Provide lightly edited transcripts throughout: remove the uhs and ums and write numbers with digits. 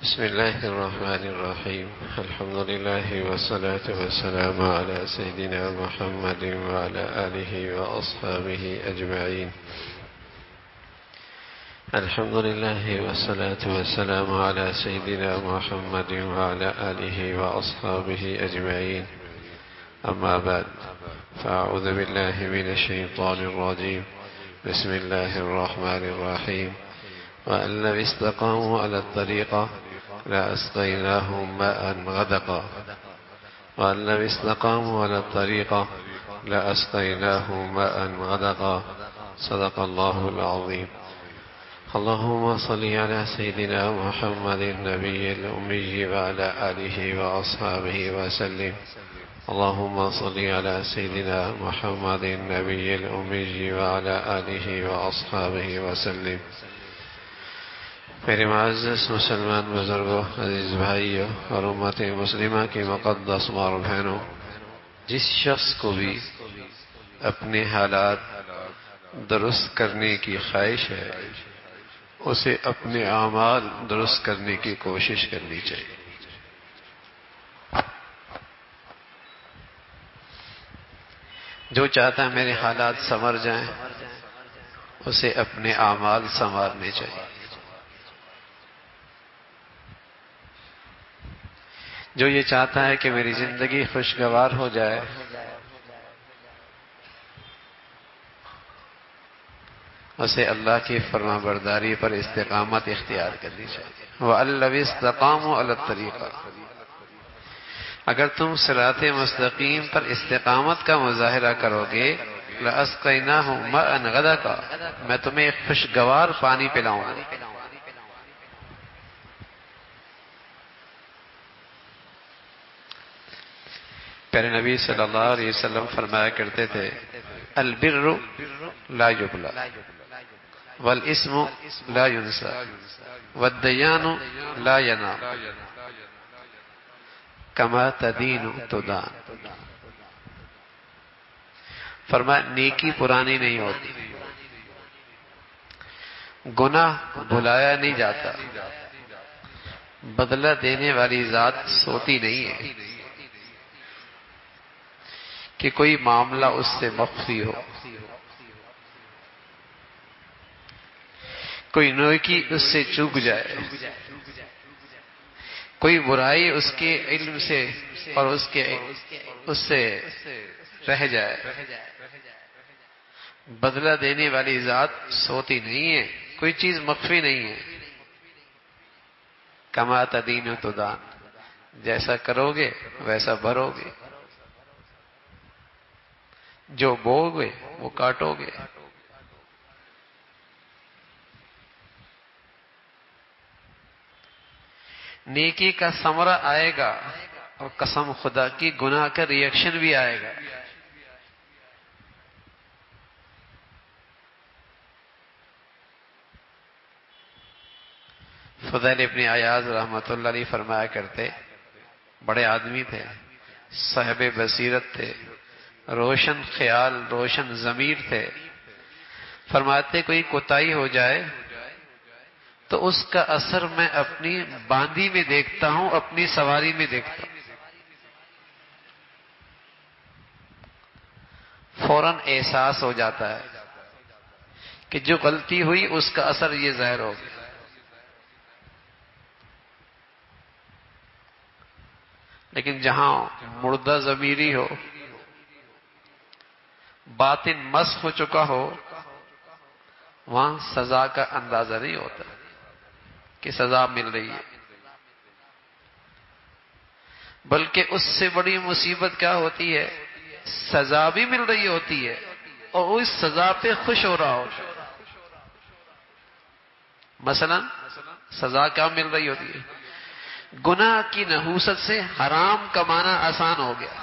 بسم الله الرحمن الرحيم. الحمد لله والصلاة والسلام على سيدنا محمد وعلى آله وأصحابه أجمعين. الحمد لله والصلاة والسلام على سيدنا محمد وعلى آله وأصحابه أجمعين. أما بعد، فأعوذ بالله من الشيطان الرجيم. بسم الله الرحمن الرحيم. وأن لو استقاموا على الطريقة لأسقيناهم ماء غدقا. وأن لو استقاموا على الطريقة لأسقيناهم ماء غدقا. صدق الله العظيم. اللهم صل على سيدنا محمد النبي الأمي وعلى آله وأصحابه وسلم. اللهم صل على سيدنا محمد النبي الأمي وعلى آله وأصحابه وسلم. میرے معزز مسلمان بزرگوں، عزیز بھائیوں اور امت مسلمہ کی مقدس ماں اور بہنوں، جس شخص کو بھی اپنے حالات درست کرنے کی خواہش ہے اسے اپنے اعمال درست کرنے کی کوشش کرنی چاہیے۔ جو چاہتا ہے میرے حالات سنور جائیں اسے اپنے اعمال سنوارنے چاہیے۔ جو یہ چاہتا ہے کہ میری زندگی خوشگوار ہو جائے اسے اللہ کی فرما برداری پر استقامت اختیار کرنی چاہیے۔ وَأَن لَّوِ اسْتَقَامُوا عَلَى الطَّرِيقَةِ، اگر تم صراط مستقیم پر استقامت کا مظاہرہ کرو گے، لَأَسْقَيْنَاهُم مَاءً غَدَقًا، میں تمہیں ایک خوشگوار پانی پلاؤں گا۔ پیارے نبی صلی اللہ علیہ وسلم فرمایا کرتے تھے، البر لا یبلا والاسم لا ینسى والدیان لا ینام کما تدین تدان۔ فرمایا نیکی پرانی نہیں ہوتی، گناہ بھلایا نہیں جاتا، بدلہ دینے والی ذات سوتی نہیں ہے کہ کوئی معاملہ اس سے مخفی ہو، کوئی نیکی اس سے چوک جائے، کوئی برائی اس کے علم سے اور اس سے رہ جائے۔ بدلہ دینے والی ذات سوتی نہیں ہے، کوئی چیز مخفی نہیں ہے۔ کما تدین تدان، جیسا کرو گے ویسا بھرو گے، جو بو گے وہ کاٹو گے۔ نیکی کا ثمرہ آئے گا اور قسم خدا کی گناہ کا ریئیکشن بھی آئے گا۔ فضیل ابن عیاض رحمۃ اللہ علیہ فرمایا کرتے، بڑے آدمی تھے، صاحب بصیرت تھے، روشن خیال، روشن ضمیر تھے۔ فرماتے کوئی کوتاہی ہو جائے تو اس کا اثر میں اپنی باندی میں دیکھتا ہوں، اپنی سواری میں دیکھتا ہوں۔ فوراً احساس ہو جاتا ہے کہ جو غلطی ہوئی اس کا اثر یہ ظاہر ہو گیا۔ لیکن جہاں مردہ ضمیری ہو، باطن مسخ ہو چکا ہو، وہاں سزا کا اندازہ نہیں ہوتا کہ سزا مل رہی ہے، بلکہ اس سے بڑی مصیبت کیا ہوتی ہے، سزا بھی مل رہی ہوتی ہے اور اس سزا پہ خوش ہو رہا ہوتا ہے۔ مثلا سزا کیا مل رہی ہوتی ہے، گناہ کی نحوست سے حرام کمانا آسان ہو گیا،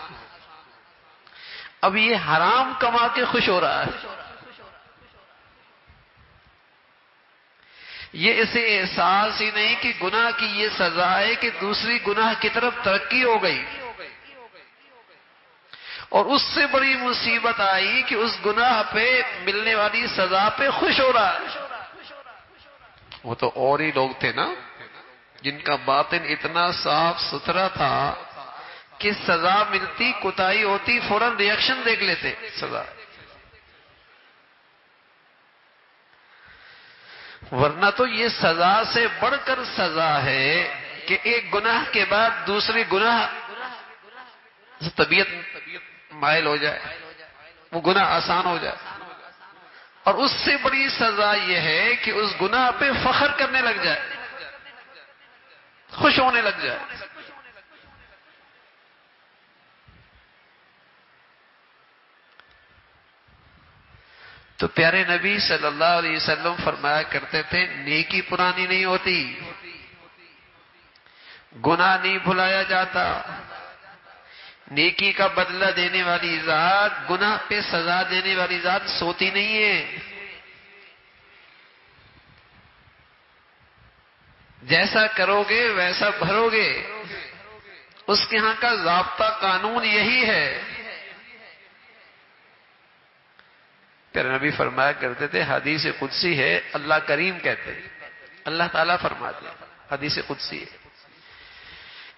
اب یہ حرام کما کے خوش ہو رہا ہے۔ یہ اسے احساس ہی نہیں کہ گناہ کی یہ سزا ہے کہ دوسری گناہ کی طرف ترقی ہو گئی، اور اس سے بڑی مصیبت آئی کہ اس گناہ پہ ملنے والی سزا پہ خوش ہو رہا ہے۔ وہ تو اور ہی لوگ تھے نا جن کا باطن اتنا صاف ستھرا تھا کہ سزا ملتی، کوتاہی ہوتی، فوراً ریئیکشن دیکھ لیتے سزا. ورنہ تو یہ سزا سے بڑھ کر سزا ہے کہ ایک گناہ کے بعد دوسری گناہ طبیعت مائل ہو جائے، وہ گناہ آسان ہو جائے. اور اس سے بڑی سزا یہ ہے کہ اس گناہ پہ فخر کرنے لگ جائے، خوش ہونے لگ جائے. تو پیارے نبی صلی اللہ علیہ وسلم فرمایا کرتے تھے نیکی پرانی نہیں ہوتی، گناہ نہیں بھلایا جاتا. نیکی کا بدلہ دینے والی ذات، گناہ پہ سزا دینے والی ذات سوتی نہیں ہے. جیسا کرو گے ویسا بھرو گے، اس کے ہاں کا ضابطہ قانون یہی ہے. پیارے نبی فرمایا کرتے تھے، حدیث قدسی ہے، اللہ کریم کہتے ہیں، اللہ تعالیٰ فرماتے ہیں، حدیث قدسی ہے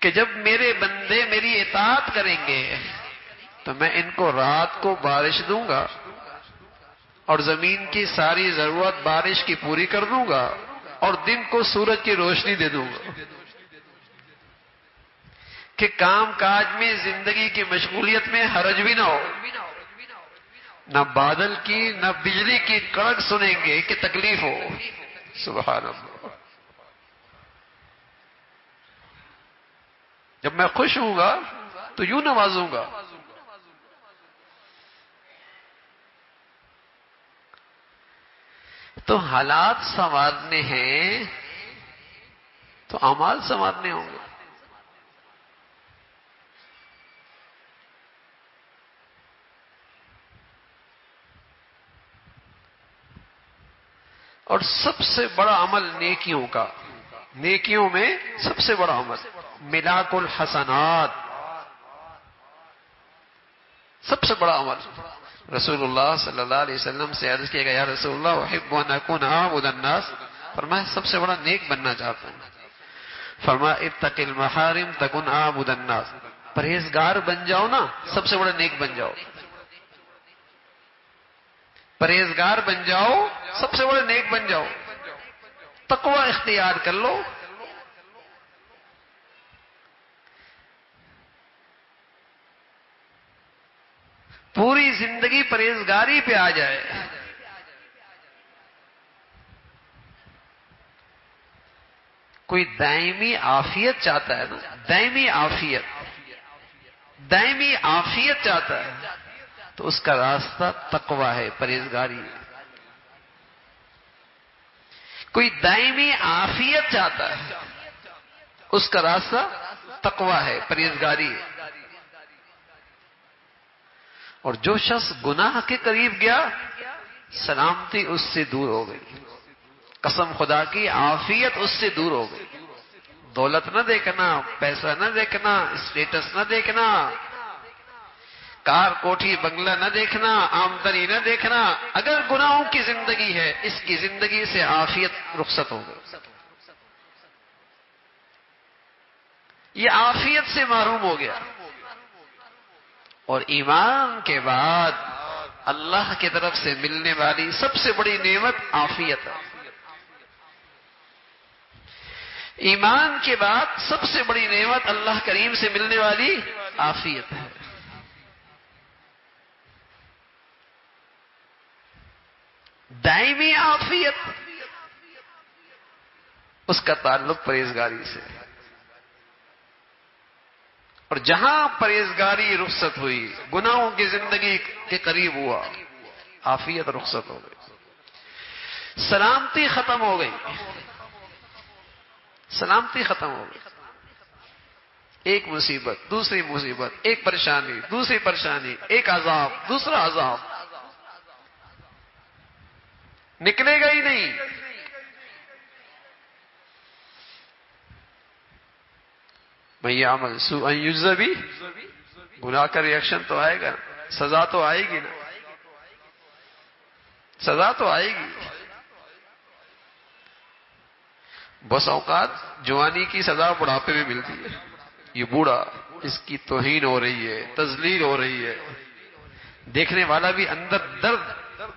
کہ جب میرے بندے میری اطاعت کریں گے تو میں ان کو رات کو بارش دوں گا اور زمین کی ساری ضرورت بارش کی پوری کر دوں گا اور دن کو سورج کی روشنی دے دوں گا کہ کام کاج میں، زندگی کی مشغولیت میں حرج بھی نہ ہو. نہ بادل کی نہ بجلی کی کڑک سنیں گے کہ تکلیف ہو. سبحان اللہ. جب میں خوش ہوں گا تو یوں نوازوں گا. تو حالات سنوارنے ہیں تو اعمال سنوارنے ہوں گے. اور سب سے بڑا عمل نیکیوں کا، نیکیوں میں سب سے بڑا عمل ملاک الحسنات، سب سے بڑا عمل. رسول اللہ صلی اللہ علیہ وسلم سے عرض کیا گیا، یا رسول اللہ احب ان اکون اعبد الناس. فرمایا سب سے بڑا نیک بننا چاہتا ہوں. فرمایا اتق المحارم تکن اعبد الناس. پرہیزگار بن جاؤ نا، سب سے بڑا نیک بن جاؤ. پرہیزگار بن جاؤ، سب سے بڑے نیک بن جاؤ. تقوی اختیار کر لو. پوری زندگی پرہیزگاری پہ آ جائے. کوئی دائمی عافیت چاہتا ہے نا، دائمی عافیت، دائمی عافیت چاہتا ہے تو اس کا راستہ تقوی ہے، پرہیزگاری ہے. کوئی دائمی عافیت چاہتا ہے اس کا راستہ تقوی ہے، پرہیزگاری ہے. اور جو شخص گناہ کے قریب گیا سلامتی اس سے دور ہو گئی. قسم خدا کی عافیت اس سے دور ہو گئی. دولت نہ دیکھنا، پیسہ نہ دیکھنا، اسٹیٹس نہ دیکھنا، کار کوٹھی بنگلہ نہ دیکھنا، آمدنی نہ دیکھنا. اگر گناہوں کی زندگی ہے، اس کی زندگی سے عافیت رخصت ہو گئی. یہ عافیت سے محروم ہو گیا. اور ایمان کے بعد اللہ کی طرف سے ملنے والی سب سے بڑی نعمت عافیت ہے. ایمان کے بعد سب سے بڑی نعمت اللہ کریم سے ملنے والی عافیت ہے. دائمی عافیت، اس کا تعلق پرہیزگاری سے. اور جہاں پرہیزگاری رخصت ہوئی، گناہوں کی زندگی کے قریب ہوا، عافیت رخصت ہو گئی، سلامتی ختم ہو گئی. سلامتی ختم ہو گئی. ایک مصیبت دوسری مصیبت، ایک پریشانی دوسری پریشانی، ایک عذاب دوسرا عذاب، نکلے گا ہی نہیں. میں یہ عمل سوء یجزا بھی، گناہ کا ریئیکشن تو آئے گا، سزا تو آئے گی نا، سزا تو آئے گی. بس اوقات جوانی کی سزا بڑھاپے میں ملتی ہے. یہ بوڑھا، اس کی توہین ہو رہی ہے، تذلیل ہو رہی ہے، دیکھنے والا بھی اندر درد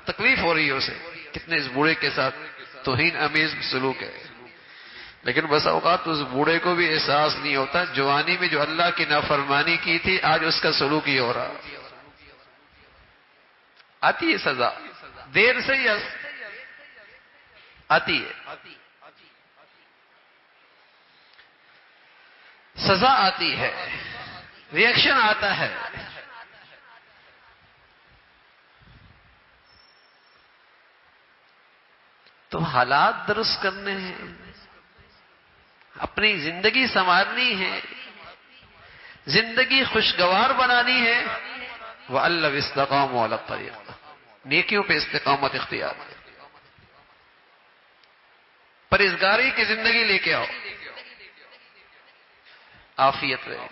تکلیف ہو رہی ہے اسے، کتنے اس بوڑھے کے ساتھ توہین امیز سلوک ہے. لیکن بس اوقات اس بوڑھے کو بھی احساس نہیں ہوتا جوانی میں جو اللہ کی نافرمانی کی تھی آج اس کا سلوک ہی ہو رہا. آتی ہے سزا، دیر سے ہی آتی ہے. سزا آتی ہے، ریئیکشن آتا ہے. تو حالات درست کرنے ہیں، اپنی زندگی سنوارنی ہے، زندگی خوشگوار بنانی ہے. وَأَلَّوْ اسْتَقَامُوا عَلَى الطَّرِيقِ، نیکیوں پہ استقامت اختیار ہے. پرہیزگاری کی زندگی لے کے آؤ، عافیت رہے.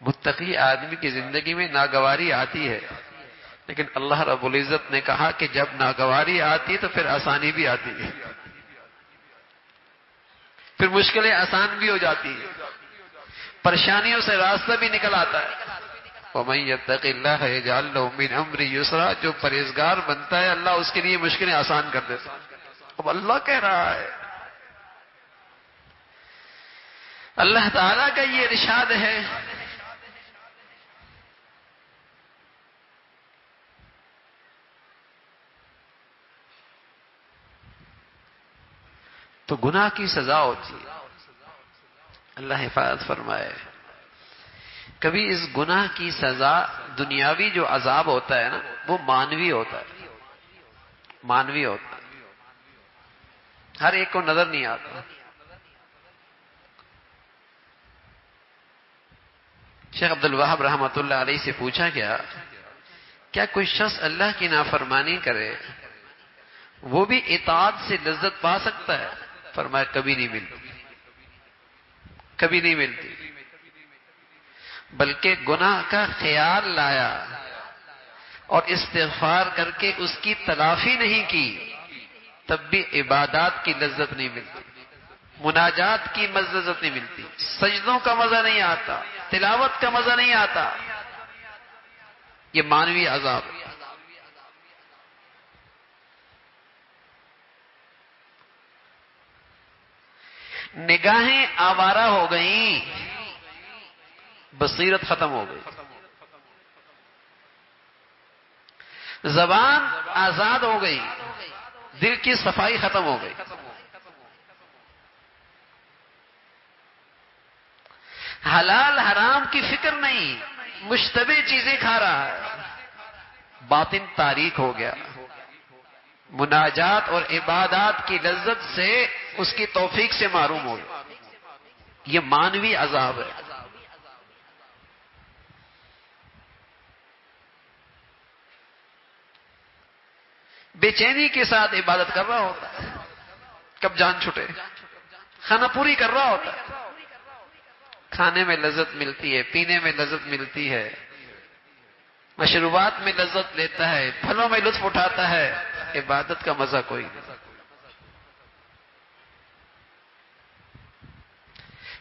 متقی آدمی کی زندگی میں ناگواری آتی ہے، لیکن اللہ رب العزت نے کہا کہ جب ناگواری آتی تو پھر آسانی بھی آتی ہے، پھر مشکلیں آسان بھی ہو جاتی ہیں، پریشانیوں سے راستہ بھی نکل آتا ہے. وَمَن يَتَّقِ اللَّهَ يَجْعَل لَّهُ مِنْ أَمْرِهِ يُسْرًا، جو پرہیزگار بنتا ہے اللہ اس کے لیے مشکلیں آسان کر دیتا ہے. اب اللہ کہہ رہا ہے، اللہ تعالیٰ کا یہ ارشاد ہے. تو گناہ کی سزا ہوتی ہے، اللہ حفاظت فرمائے. کبھی اس گناہ کی سزا دنیاوی جو عذاب ہوتا ہے نا وہ مانوی ہوتا ہے، مانوی ہوتا ہے، ہر ایک کو نظر نہیں آتا. شیخ عبد الوہاب رحمۃ اللہ علیہ سے پوچھا گیا کیا کوئی شخص اللہ کی نافرمانی کرے وہ بھی اطاعت سے لذت پا سکتا ہے؟ فرمایا کبھی نہیں ملتی، کبھی نہیں ملتی. بلکہ گناہ کا خیال لایا اور استغفار کر کے اس کی تلافی نہیں کی تب بھی عبادات کی لذت نہیں ملتی، مناجات کی لذت نہیں ملتی، سجدوں کا مزہ نہیں آتا، تلاوت کا مزہ نہیں آتا. یہ مانوی عذاب. نگاہیں آوارہ ہو گئیں، بصیرت ختم ہو گئی. زبان آزاد ہو گئی، دل کی صفائی ختم ہو گئی. حلال حرام کی فکر نہیں، مشتبہ چیزیں کھا رہا ہے، باطن تاریک ہو گیا. مناجات اور عبادات کی لذت سے اس کی توفیق سے محروم ہو گیا. یہ مانوی عذاب ہے. بے چینی کے ساتھ عبادت کر رہا ہوتا ہے، کب جان چھٹے. کھانا پوری کر رہا ہوتا ہے، کھانے میں لذت ملتی ہے، پینے میں لذت ملتی ہے، مشروبات میں لذت لیتا ہے، پھلوں میں لطف اٹھاتا ہے، عبادت کا مزہ کوئی نہیں.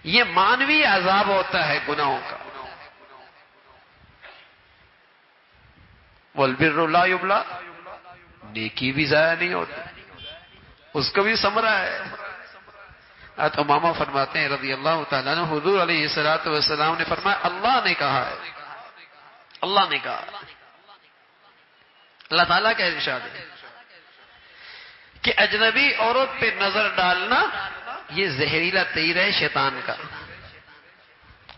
یہ مانوی عذاب ہوتا ہے گناہوں کا. وَالْبِرُّ لَا يُبْلَى، نیکی بھی ضائع نہیں ہوتی، اس کو بھی ثمرہ ہے. امامہ فرماتے ہیں رضی اللہ تعالیٰ عنہ، حضور علیہ الصلوۃ والسلام نے فرمایا اللہ نے کہا ہے، اللہ نے کہا، اللہ تعالیٰ کا ارشاد ہے کہ اجنبی عورت پہ نظر ڈالنا یہ زہریلا تیر ہے شیطان کا.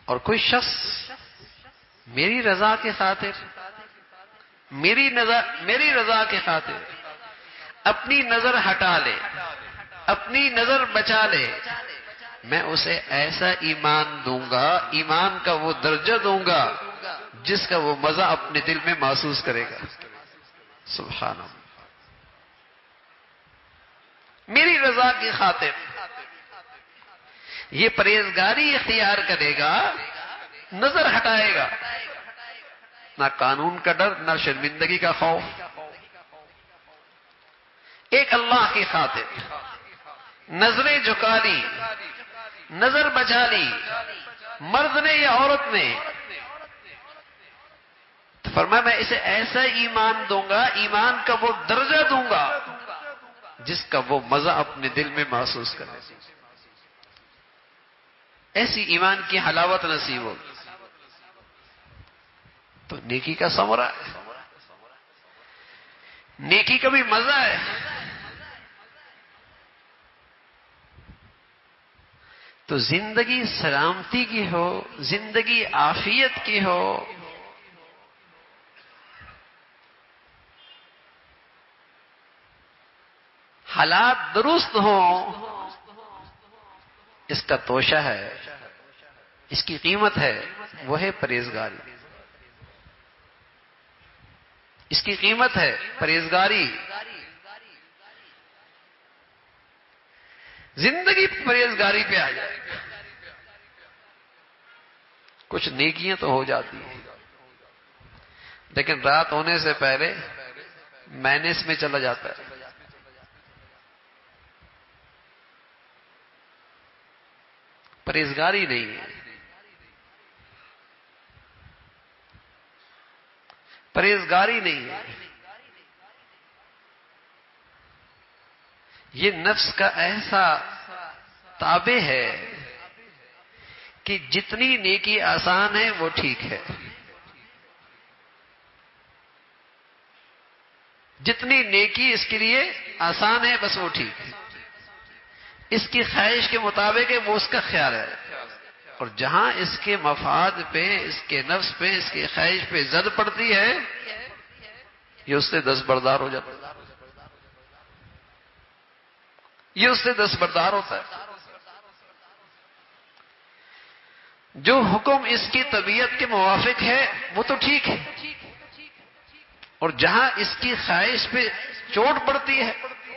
اور کوئی شخص میری رضا کے خاطر، میری رضا کے خاطر اپنی نظر ہٹا لے، اپنی نظر بچا لے، میں اسے ایسا ایمان دوں گا، ایمان کا وہ درجہ دوں گا جس کا وہ مزہ اپنے دل میں محسوس کرے گا. سبحان اللہ. میری رضا کی خاطر یہ پرہیزگاری اختیار کرے گا، نظر ہٹائے گا، نہ قانون کا ڈر، نہ شرمندگی کا خوف. ایک اللہ کی خاطر نظریں جھکا لی، نظر بچا لی، مرد نے یا عورت نے، تو فرمایا میں اسے ایسا ایمان دوں گا، ایمان کا وہ درجہ دوں گا جس کا وہ مزہ اپنے دل میں محسوس کرے، ایسی ایمان کی حلاوت نصیب ہوگی۔ تو نیکی کا ثمرہ ہے، نیکی کا بھی مزہ ہے۔ تو زندگی سلامتی کی ہو، زندگی عافیت کی ہو، حالات درست ہوں، اس کا توشہ ہے، اس کی قیمت ہے، وہ ہے پرہیزگاری۔ اس کی قیمت ہے پرہیزگاری۔ زندگی پرہیزگاری پہ آ جائے، کچھ نیکیاں تو ہو جاتی ہیں، لیکن رات ہونے سے پہلے مائنس میں چلا جاتا ہے۔ پرہیزگاری نہیں ہے، پرہیزگاری نہیں ہے۔ یہ نفس کا ایسا تابع ہے کہ جتنی نیکی آسان ہے وہ ٹھیک ہے، جتنی نیکی اس کے لیے آسان ہے بس وہ ٹھیک ہے، اس کی خواہش کے مطابق ہے وہ اس کا خیال ہے، اور جہاں اس کے مفاد پہ، اس کے نفس پہ، اس کی خواہش پہ زد پڑتی ہے، یہ اس سے دستبردار ہو جاتا ہے، یہ اس سے دستبردار ہوتا ہے۔ جو حکم اس کی طبیعت کے موافق ہے وہ تو ٹھیک ہے، اور جہاں اس کی خواہش پہ چوٹ پڑتی ہے،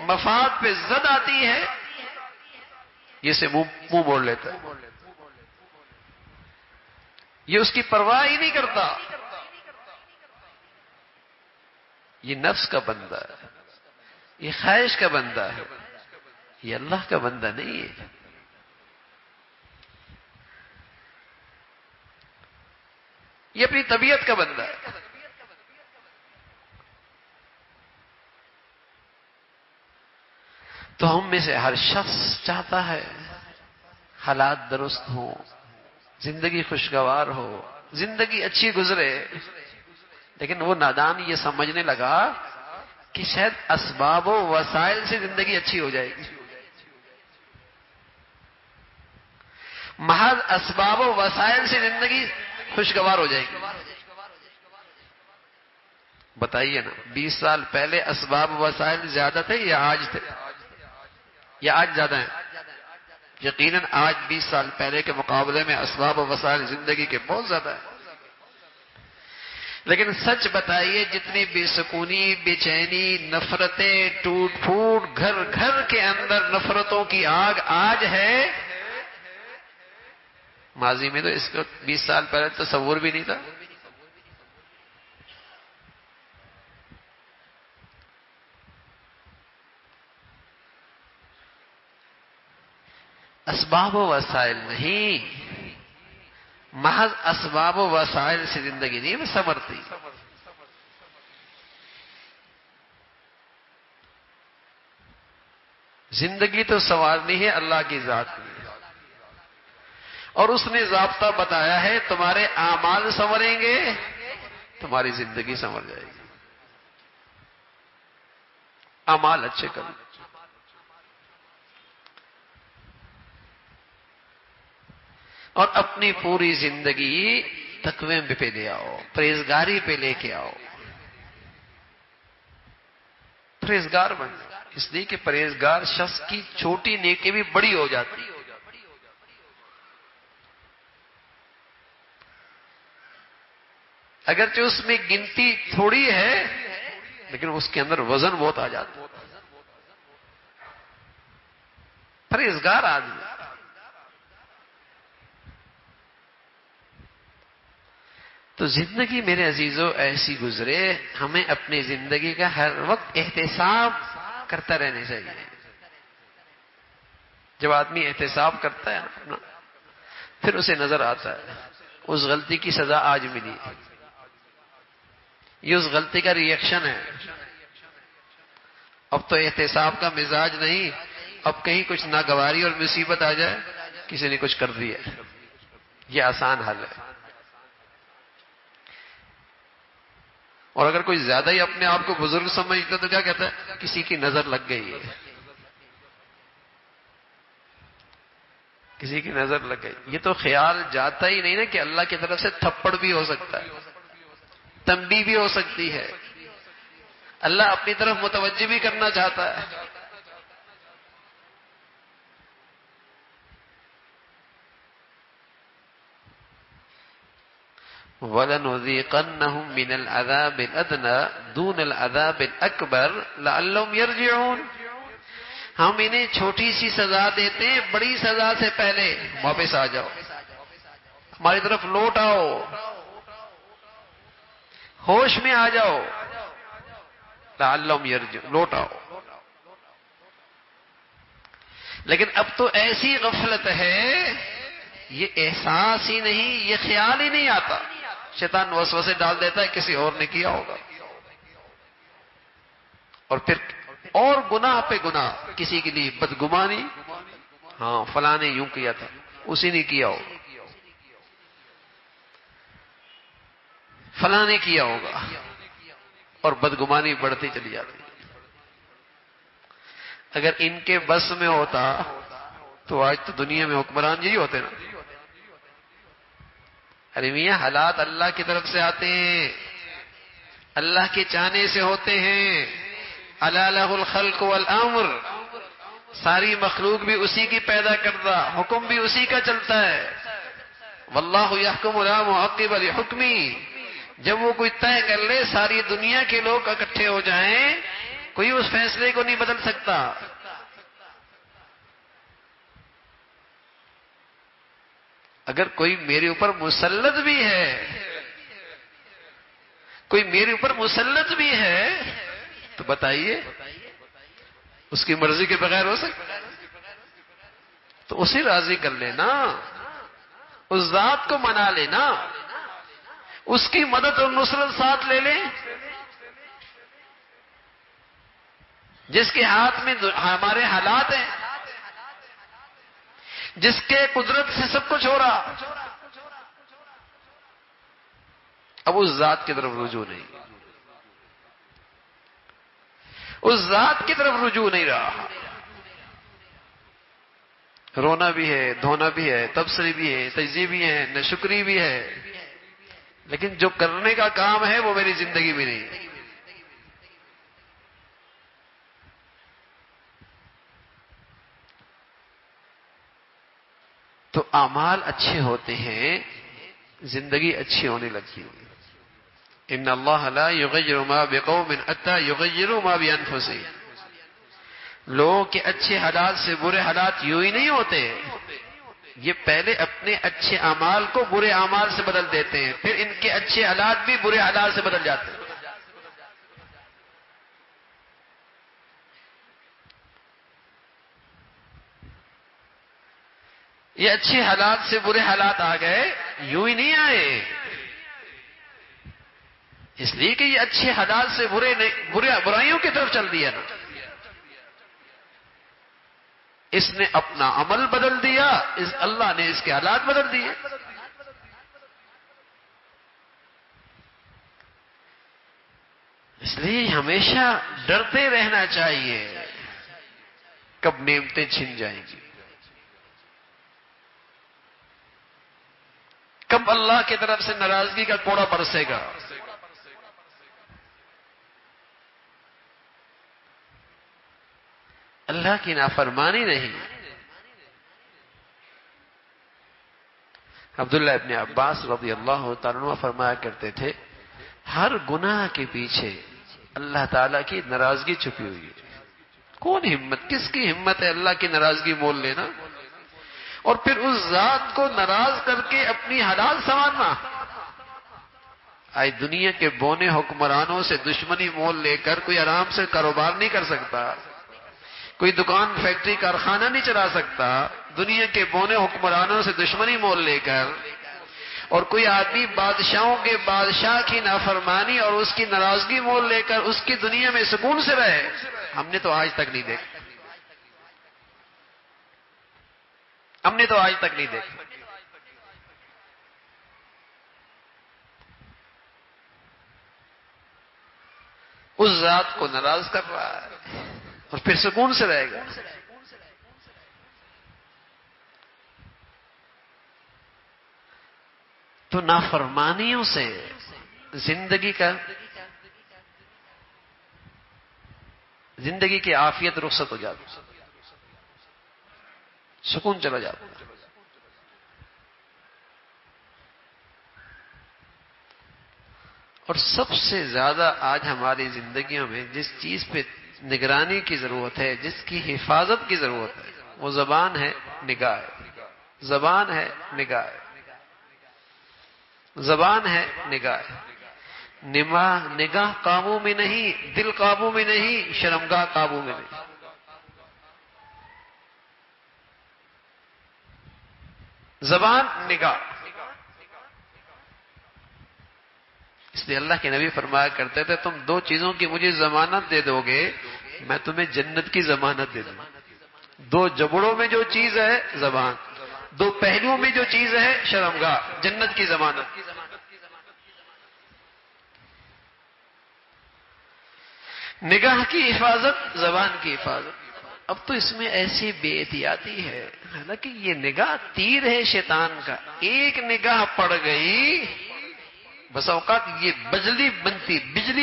مفاد پہ زد آتی ہے، یہ سے منہ موڑ لیتا ہے، یہ اس کی پرواہ ہی نہیں کرتا۔ یہ نفس کا بندہ ہے، یہ خواہش کا بندہ ہے، یہ اللہ کا بندہ نہیں ہے۔ یہ اپنی طبیعت کا بندہ ہے۔ تو ہم میں سے ہر شخص چاہتا ہے حالات درست ہوں، زندگی خوشگوار ہو، زندگی اچھی گزرے، لیکن وہ نادان یہ سمجھنے لگا کہ شاید اسباب و وسائل سے زندگی اچھی ہو جائے گی، محض اسباب و وسائل سے زندگی خوشگوار ہو جائے گی۔ بتائیے نا، 20 سال پہلے اسباب و وسائل زیادہ تھے یا آج تھے؟ یا آج زیادہ ہیں؟ یقیناً آج 20 سال پہلے کے مقابلے میں اسباب و وسائل زندگی کے بہت زیادہ ہیں، لیکن سچ بتائیے جتنی بے سکونی، بے چینی، نفرتیں، ٹوٹ پھوٹ، گھر گھر کے اندر نفرتوں کی آگ آج ہے، ماضی میں تو اس کو 20 سال پہلے تصور بھی نہیں تھا۔ اسباب و وسائل نہیں، محض اسباب و وسائل سے زندگی نہیں سنورتی۔ زندگی تو سنوارنی ہے اللہ کی ذات میں، اور اس نے ضابطہ بتایا ہے تمہارے اعمال سنوریں گے تمہاری زندگی سنور جائے گی۔ اعمال اچھے کرو، اور اپنی پوری زندگی تقوی پہ لے آؤ، پرہیزگاری پہ لے کے آؤ، پرہیزگار بن جاؤ، اس لیے کہ پرہیزگار شخص کی چھوٹی نیکی بھی بڑی ہو جاتی ہے۔ اگرچہ اس میں گنتی تھوڑی ہے لیکن اس کے اندر وزن بہت آ جاتا ہے۔ پرہیزگار آدمی، تو زندگی میرے عزیزوں ایسی گزرے، ہمیں اپنی زندگی کا ہر وقت احتساب کرتا رہنا چاہیے۔ جب آدمی احتساب کرتا ہے اپنا، پھر اسے نظر آتا ہے اس غلطی کی سزا آج ملی، یہ اس غلطی کا ریئیکشن ہے۔ اب تو احتساب کا مزاج نہیں، اب کہیں کچھ ناگواری اور مصیبت آ جائے، کسی نے کچھ کر دیا، یہ آسان حل ہے۔ اور اگر کوئی زیادہ ہی اپنے آپ کو بزرگ سمجھتا تو کیا کہتا ہے؟ کسی کی نظر لگ گئی ہے، کسی کی نظر لگ گئی۔ یہ تو خیال جاتا ہی نہیں نا کہ اللہ کی طرف سے تھپڑ بھی ہو سکتا ہے، تنبیہ بھی ہو سکتی ہے، اللہ اپنی طرف متوجہ بھی کرنا چاہتا ہے۔ وَلَنُذِيقَنَّهُم مِّنَ الْعَذَابِ الْأَدْنَىٰ دُونَ الْعَذَابِ الْأَكْبَرِ لَعَلَّهُمْ يَرْجِعُونَ۔ ہم انہیں چھوٹی سی سزا دیتے ہیں بڑی سزا سے پہلے، واپس آ جاؤ، ہماری طرف لوٹ آؤ، ہوش میں آ جاؤ، لعلہم یرجعون، لوٹ آؤ۔ لیکن اب تو ایسی غفلت ہے، یہ احساس ہی نہیں، یہ خیال ہی نہیں آتا، شیطان وسوسے ڈال دیتا ہے کسی اور نے کیا ہوگا، اور پھر اور گناہ پہ گناہ، کسی کے لیے بدگمانی، ہاں فلاں نے یوں کیا تھا، اسی نے کیا ہوگا، فلاں نے کیا ہوگا، اور بدگمانی بڑھتی چلی جاتی۔ اگر ان کے بس میں ہوتا تو آج تو دنیا میں حکمران یہی ہوتے نا۔ ارے میاں حالات اللہ کی طرف سے آتے ہیں، اللہ کے چاہنے سے ہوتے ہیں۔ الا لہ الخلق والامر، ساری مخلوق بھی اسی کی پیدا کردہ، حکم بھی اسی کا چلتا ہے۔ واللہ یحکم لا معقب لحکمی، جب وہ کوئی طے کر لے ساری دنیا کے لوگ اکٹھے ہو جائیں، کوئی اس فیصلے کو نہیں بدل سکتا۔ اگر کوئی میرے اوپر مسلط بھی ہے، کوئی میرے اوپر مسلط بھی ہے تو بتائیے اس کی مرضی کے بغیر ہو سکتا؟ تو اسے راضی کر لینا، اس ذات کو منا لینا، اس کی مدد اور نصرت ساتھ لے لیں، جس کے ہاتھ میں ہمارے حالات ہیں، جس کے قدرت سے سب کچھ ہو رہا، اب اس ذات کی طرف رجوع نہیں، اس ذات کی طرف رجوع نہیں رہا۔ رونا بھی ہے، دھونا بھی ہے، تبصرے بھی ہے، تجزیے بھی ہے، ناشکری بھی ہے، لیکن جو کرنے کا کام ہے وہ میری زندگی میں نہیں۔ تو اعمال اچھے ہوتے ہیں، زندگی اچھی ہونے لگتی ہے۔ ان اللہ لا یغیر ما بقوم حتی یغیروا ما بانفسہم، لوگوں کے اچھے حالات سے برے حالات یوں ہی نہیں ہوتے، یہ پہلے اپنے اچھے اعمال کو برے اعمال سے بدل دیتے ہیں، پھر ان کے اچھے حالات بھی برے حالات سے بدل جاتے ہیں۔ یہ اچھے حالات سے برے حالات آ گئے، یوں ہی نہیں آئے، اس لیے کہ یہ اچھے حالات سے برائیوں کی طرف چل دیا نا، اس نے اپنا عمل بدل دیا، اللہ نے اس کے حالات بدل دیے۔ اس لیے ہمیشہ ڈرتے رہنا چاہیے کب نعمتیں چھن جائیں گی، کب اللہ کی طرف سے ناراضگی کا کوڑا برسے گا۔ اللہ کی نافرمانی نہیں۔ عبداللہ ابن عباس رضی اللہ تعالیٰ عنہ فرمایا کرتے تھے، ہر گناہ کے پیچھے اللہ تعالیٰ کی ناراضگی چھپی ہوئی ہے۔ کون ہمت، کس کی ہمت ہے اللہ کی ناراضگی مول لینا اور پھر اس ذات کو ناراض کر کے اپنی حلال سنوارنا؟ آج دنیا کے بونے حکمرانوں سے دشمنی مول لے کر کوئی آرام سے کاروبار نہیں کر سکتا، کوئی دکان فیکٹری کارخانہ نہیں چلا سکتا دنیا کے بونے حکمرانوں سے دشمنی مول لے کر، اور کوئی آدمی بادشاہوں کے بادشاہ کی نافرمانی اور اس کی ناراضگی مول لے کر اس کی دنیا میں سکون سے رہے، ہم نے تو آج تک نہیں دیکھا، ہم نے تو آج تک نہیں دیکھا۔ اس ذات کو ناراض کر رہا ہے اور پھر سکون سے رہے گا۔ تو نافرمانیوں سے زندگی کی عافیت رخصت ہو جاتی، سکون چلا جاتا۔ اور سب سے زیادہ آج ہماری زندگیوں میں جس چیز پہ نگرانی کی ضرورت ہے، جس کی حفاظت کی ضرورت ہے، وہ زبان ہے، نگاہ ہے۔ زبان ہے، نگاہ ہے۔ زبان ہے، نگاہ ہے۔ نگاہ قابو میں نہیں، دل قابو میں نہیں، شرمگاہ قابو میں نہیں۔ زبان، نگاہ۔ اس لیے اللہ کے نبی فرمایا کرتے تھے تم دو چیزوں کی مجھے ضمانت دے دو گے میں تمہیں جنت کی ضمانت دے دوں۔ دو جبڑوں میں جو چیز ہے زبان، دو پہلوؤں میں جو چیز ہے شرمگاہ، جنت کی ضمانت۔ نگاہ کی حفاظت، زبان کی حفاظت۔ اب تو اس میں ایسی بے احتیاطی ہے، حالانکہ یہ نگاہ تیر ہے شیطان کا، ایک نگاہ پڑ گئی بس اوقات یہ بجلی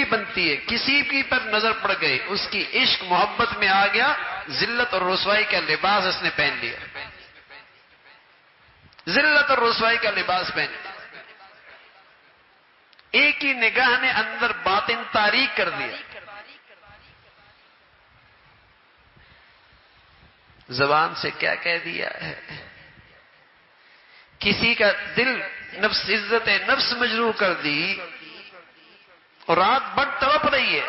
بنتی ہے، کسی کی پر نظر پڑ گئی، اس کی عشق محبت میں آ گیا، ذلت اور رسوائی کا لباس اس نے پہن لیا، ذلت اور رسوائی کا لباس پہن لیا۔ ایک ہی نگاہ نے اندر باطن تاریک کر دیا۔ زبان سے کیا کہہ دیا ہے، کسی کا دل نفس، عزت نفس مجروح کر دی، اور رات بھر تڑپ رہی ہے،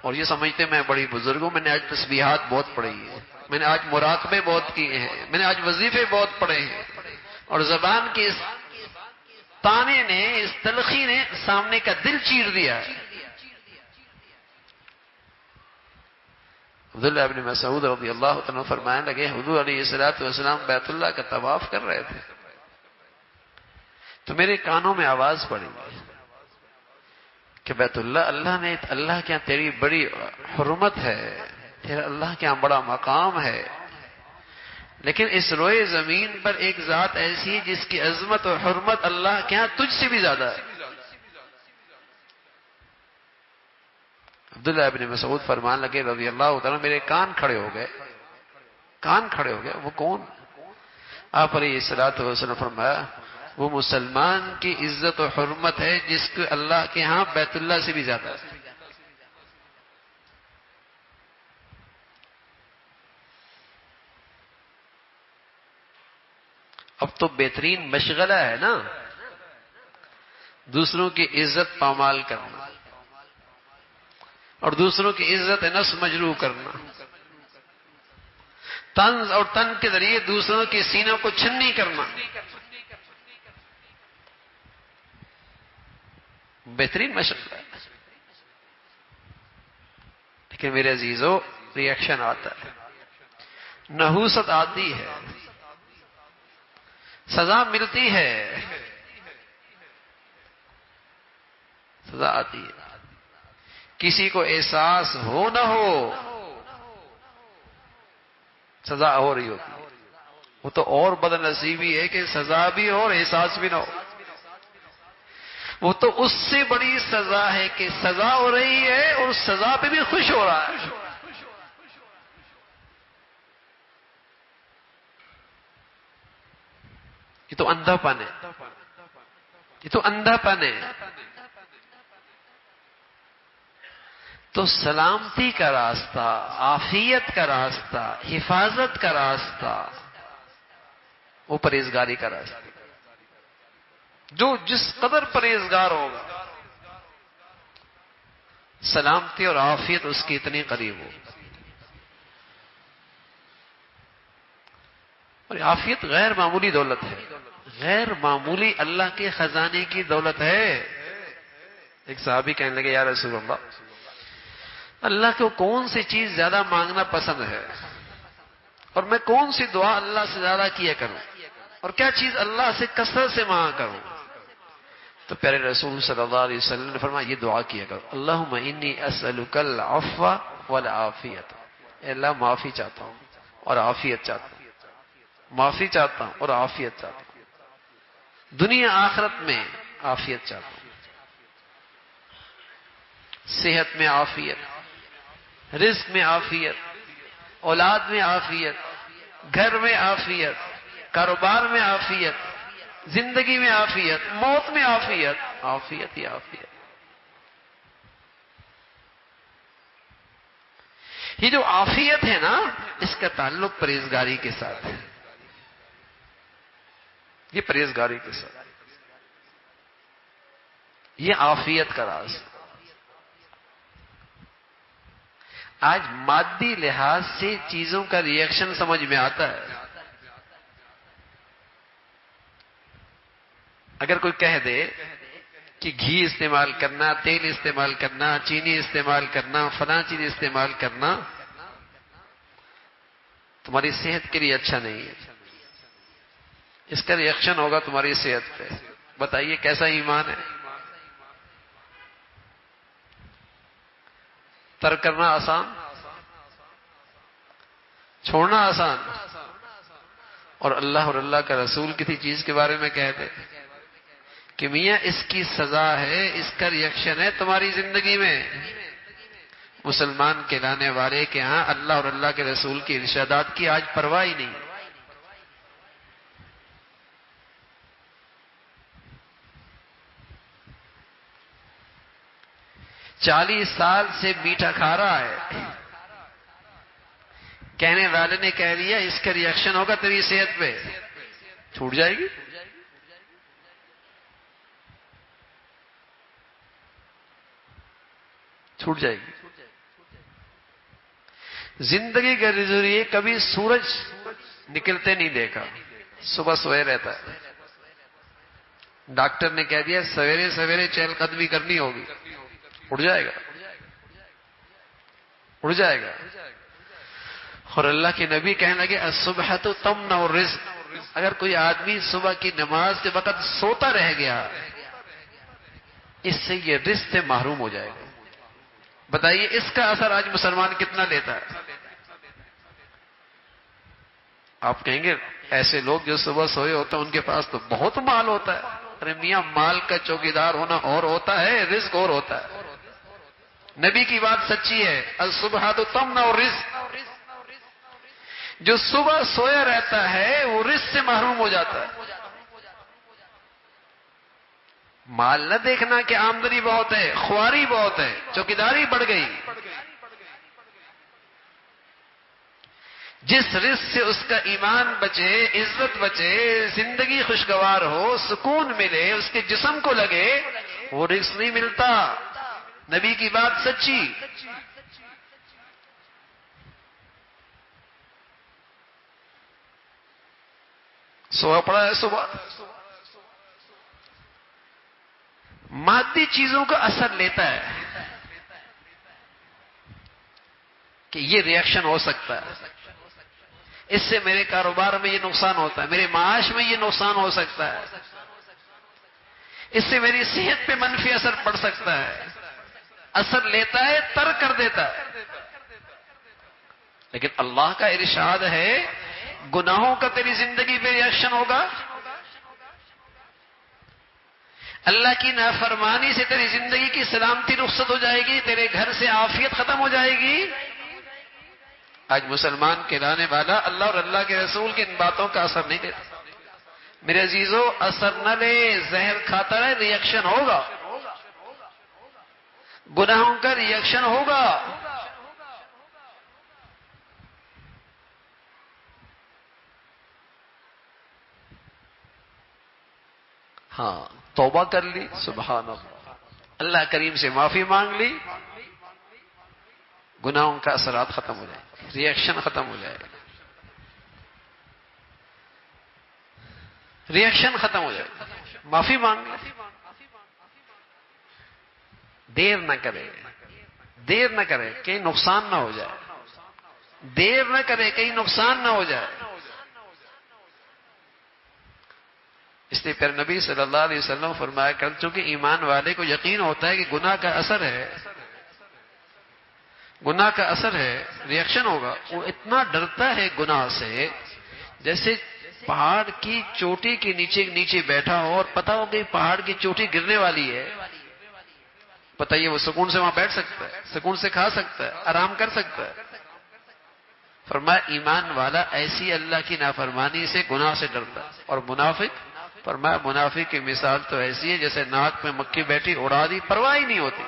اور یہ سمجھتے میں بڑی بزرگوں، میں نے آج تسبیحات بہت پڑھی ہے، میں نے آج مراقبے بہت کیے ہیں، میں نے آج وظیفے بہت پڑھے ہیں، اور زبان کی اس تانے نے، اس تلخی نے سامنے کا دل چیر دیا ہے۔ عبداللہ ابن مسعود رضی اللہ عنہ فرمانے لگے حضور علیہ السلام بیت اللہ کا طواف کر رہے تھے تو میرے کانوں میں آواز پڑی کہ بیت اللہ، اللہ کے یہاں تیری بڑی حرمت ہے، تیرا اللہ کے یہاں بڑا مقام ہے، لیکن اس روئے زمین پر ایک ذات ایسی ہے جس کی عظمت اور حرمت اللہ کے یہاں تجھ سے بھی زیادہ ہے۔ عبداللہ ابن مسعود فرمان لگے رضی اللہ تعالیٰ، میرے کان کھڑے ہو گئے، وہ کون؟ آپ علیہ الصلوۃ والسلام فرمایا وہ مسلمان کی عزت و حرمت ہے جس کو اللہ کے ہاں بیت اللہ سے بھی زیادہ ہے۔ اب تو بہترین مشغلہ ہے نا دوسروں کی عزت پامال کرنا اور دوسروں کی عزت نفس مجروح کرنا، طنز اور تن کے ذریعے دوسروں کے سینوں کو چھنی کرنا، بہترین مشغلہ ہے۔ لیکن میرے عزیزو ریئیکشن آتا ہے، نحوست آتی ہے، سزا ملتی ہے، سزا آتی ہے۔ کسی کو احساس ہو نہ ہو سزا ہو رہی ہوتی ہے، وہ تو اور بد نصیبی ہے کہ سزا بھی ہو اور احساس بھی نہ ہو۔ وہ تو اس سے بڑی سزا ہے کہ سزا ہو رہی ہے اور سزا پہ بھی خوش ہو رہا ہے۔ یہ تو اندھا پن ہے، یہ تو اندھا پن ہے۔ تو سلامتی کا راستہ، عافیت کا راستہ، حفاظت کا راستہ، وہ پرہیزگاری کا راستہ۔ جو جس قدر پرہیزگار ہوگا سلامتی اور عافیت اس کی اتنی قریب ہوگی۔ اور عافیت غیر معمولی دولت ہے، غیر معمولی اللہ کے خزانے کی دولت ہے۔ ایک صحابی کہنے لگے یا رسول اللہ کو کون سی چیز زیادہ مانگنا پسند ہے، اور میں کون سی دعا اللہ سے زیادہ کیا کروں، اور کیا چیز اللہ سے کثرت سے مانگا کروں؟ تو پیارے رسول صلی اللہ علیہ وسلم نے فرمایا یہ دعا کیا کرو، اللہم انی اسألک العفو والعافیت، اے اللہ معافی چاہتا ہوں اور عافیت چاہتا ہوں، معافی چاہتا ہوں اور عافیت چاہتا ہوں، دنیا آخرت میں عافیت چاہتا ہوں، صحت میں عافیت، رزق میں عافیت، اولاد میں عافیت، گھر میں عافیت، کاروبار میں عافیت، زندگی میں عافیت، موت میں عافیت، عافیت ہی عافیت۔ یہ جو عافیت ہے نا، اس کا تعلق پرہیزگاری کے ساتھ ہے، یہ پرہیزگاری کے ساتھ، یہ عافیت کا راز۔ آج مادی لحاظ سے چیزوں کا ری ایکشن سمجھ میں آتا ہے۔ اگر کوئی کہہ دے کہ گھی استعمال کرنا، تیل استعمال کرنا، چینی استعمال کرنا، فلاں چیز استعمال کرنا تمہاری صحت کے لیے اچھا نہیں ہے، اس کا ری ایکشن ہوگا تمہاری صحت پہ، بتائیے کیسا ایمان ہے؟ ترک کرنا آسان، چھوڑنا آسان، اور اللہ اور اللہ کا رسول کسی چیز کے بارے میں کہتے کہ میاں اس کی سزا ہے، اس کا ری ایکشن ہے تمہاری زندگی میں۔ مسلمان کہلانے والے کے ہاں اللہ اور اللہ کے رسول کی ارشادات کی آج پرواہ ہی نہیں۔ 40 سال سے میٹھا کھا رہا ہے، کہنے والے نے کہہ دیا اس کا ری ایکشن ہوگا تیری صحت پہ، چھوٹ جائے گی؟ چھوٹ جائے گی۔ زندگی کے ذریعے کبھی سورج نکلتے نہیں دیکھا، صبح سوئے رہتا ہے، ڈاکٹر نے کہہ دیا سویرے سویرے چہل قدمی کرنی ہوگی، اٹھ جائے گا، اٹھ جائے گا۔ اور اللہ کے نبی کہنے لگے الصبح تمنع الرزق، اگر کوئی آدمی صبح کی نماز کے وقت سوتا رہ گیا اس سے یہ رزق سے محروم ہو جائے گا۔ بتائیے اس کا اثر آج مسلمان کتنا لیتا ہے؟ آپ کہیں گے ایسے لوگ جو صبح سوئے ہوتے ہیں ان کے پاس تو بہت مال ہوتا ہے۔ ارے میاں مال کا چوکیدار ہونا اور ہوتا ہے، رزق اور ہوتا ہے۔ نبی کی بات سچی ہے، الصبح تمنع الرزق، جو صبح سویا رہتا ہے وہ رزق سے محروم ہو جاتا ہے۔ مال نہ دیکھنا کہ آمدنی بہت ہے، خواری بہت ہے، چوکیداری بڑھ گئی، جس رزق سے اس کا ایمان بچے، عزت بچے، زندگی خوشگوار ہو، سکون ملے، اس کے جسم کو لگے، وہ رزق نہیں ملتا۔ نبی کی بات سچی۔ سویا پڑا ہے صبح، مادی چیزوں کا اثر لیتا ہے کہ یہ ری ایکشن ہو سکتا ہے، اس سے میرے کاروبار میں یہ نقصان ہوتا ہے، میرے معاش میں یہ نقصان ہو سکتا ہے، اس سے میری صحت پہ منفی اثر پڑ سکتا ہے۔ اثر لیتا ہے، ترک کر دیتا ہے۔ لیکن اللہ کا ارشاد ہے گناہوں کا تیری زندگی پہ ری ایکشن ہوگا، اللہ کی نافرمانی سے تیری زندگی کی سلامتی رخصت ہو جائے گی، تیرے گھر سے عافیت ختم ہو جائے گی۔ آج مسلمان کہلانے والا اللہ اور اللہ کے رسول کی ان باتوں کا اثر نہیں دیتا۔ میرے عزیزو اثر نہ لے، زہر کھاتا رہے، ری ایکشن ہوگا، گناہوں کا ری ایکشن ہوگا۔ ہاں توبہ کر لی، سبحان اللہ، اللہ کریم سے معافی مانگ لی، گناہوں کا اثرات ختم ہو جائے، ری ایکشن ختم ہو جائے گا۔ ریئیکشن ختم ہو جائے گا. معافی مانگ لے, دیر نہ کرے, دیر نہ کرے کہیں نقصان نہ ہو جائے, دیر نہ کرے کہیں نقصان نہ ہو جائے. اس لیے پھر نبی صلی اللہ علیہ وسلم فرمایا کر, چونکہ ایمان والے کو یقین ہوتا ہے کہ گناہ کا اثر ہے, گناہ کا اثر ہے, ریئیکشن ہوگا. وہ اتنا ڈرتا ہے گناہ سے جیسے پہاڑ کی چوٹی کے نیچے بیٹھا ہو اور پتا ہو کہ پہاڑ کی چوٹی گرنے والی ہے. بتائیے وہ سکون سے وہاں بیٹھ سکتا ہے, سکون سے کھا سکتا ہے, آرام کر سکتا ہے؟ فرمایا ایمان والا ایسی اللہ کی نافرمانی سے, گناہ سے ڈرتا ہے. اور منافق, فرمایا منافق کی مثال تو ایسی ہے جیسے ناک میں مکھی بیٹھی, اڑا دی, پرواہ ہی نہیں ہوتی.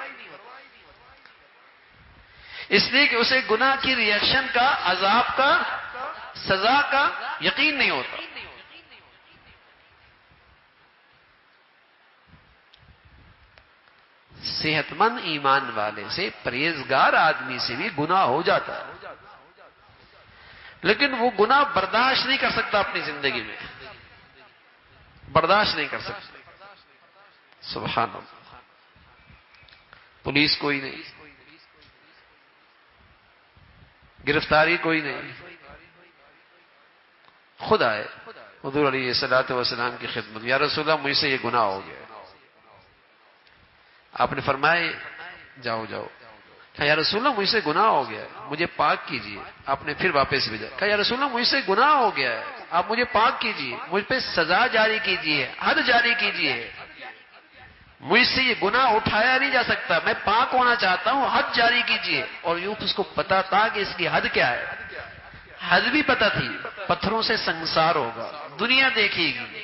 اس لیے کہ اسے گناہ کی ریئیکشن کا, عذاب کا, سزا کا یقین نہیں ہوتا. صحت مند ایمان والے سے, پرہیزگار آدمی سے بھی گناہ ہو جاتا ہے, لیکن وہ گناہ برداشت نہیں کر سکتا اپنی زندگی میں, برداشت نہیں کر سکتا. سبحان اللہ. پولیس کوئی نہیں, گرفتاری کوئی نہیں, خود آئے حضور علیہ الصلوۃ والسلام کی خدمت, یا رسول اللہ مجھ سے یہ گناہ ہو گیا. آپ نے فرمایا جاؤ جاؤ. کہا یا رسول اللہ مجھ سے گناہ ہو گیا ہے, مجھے پاک کیجیے. آپ نے پھر واپس بھیجا. کہا یا رسول اللہ مجھ سے گناہ ہو گیا ہے, آپ مجھے پاک کیجیے, مجھ پہ سزا جاری کیجیے, حد جاری کیجیے. مجھ سے یہ گناہ اٹھایا نہیں جا سکتا, میں پاک ہونا چاہتا ہوں, حد جاری کیجیے. اور یوں اس کو پتا تھا کہ اس کی حد کیا ہے, حد بھی پتا تھی. پتھروں سے سنسار ہوگا, دنیا دیکھے گی.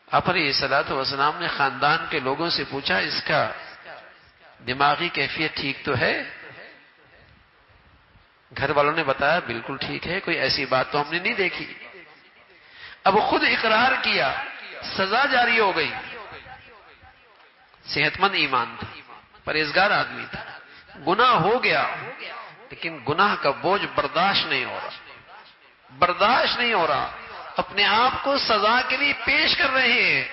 آپ علیہ الصلوۃ والسلام نے خاندان کے لوگوں سے پوچھا اس کا دماغی کیفیت ٹھیک تو ہے؟ گھر والوں نے بتایا بالکل ٹھیک ہے, کوئی ایسی بات تو ہم نے نہیں دیکھی. اب خود اقرار کیا, سزا جاری ہو گئی. صحت مند ایمان تھا, پرہیزگار آدمی تھا, گناہ ہو گیا لیکن گناہ کا بوجھ برداشت نہیں ہو رہا, برداشت نہیں ہو رہا. اپنے آپ کو سزا کے لیے پیش کر رہے ہیں.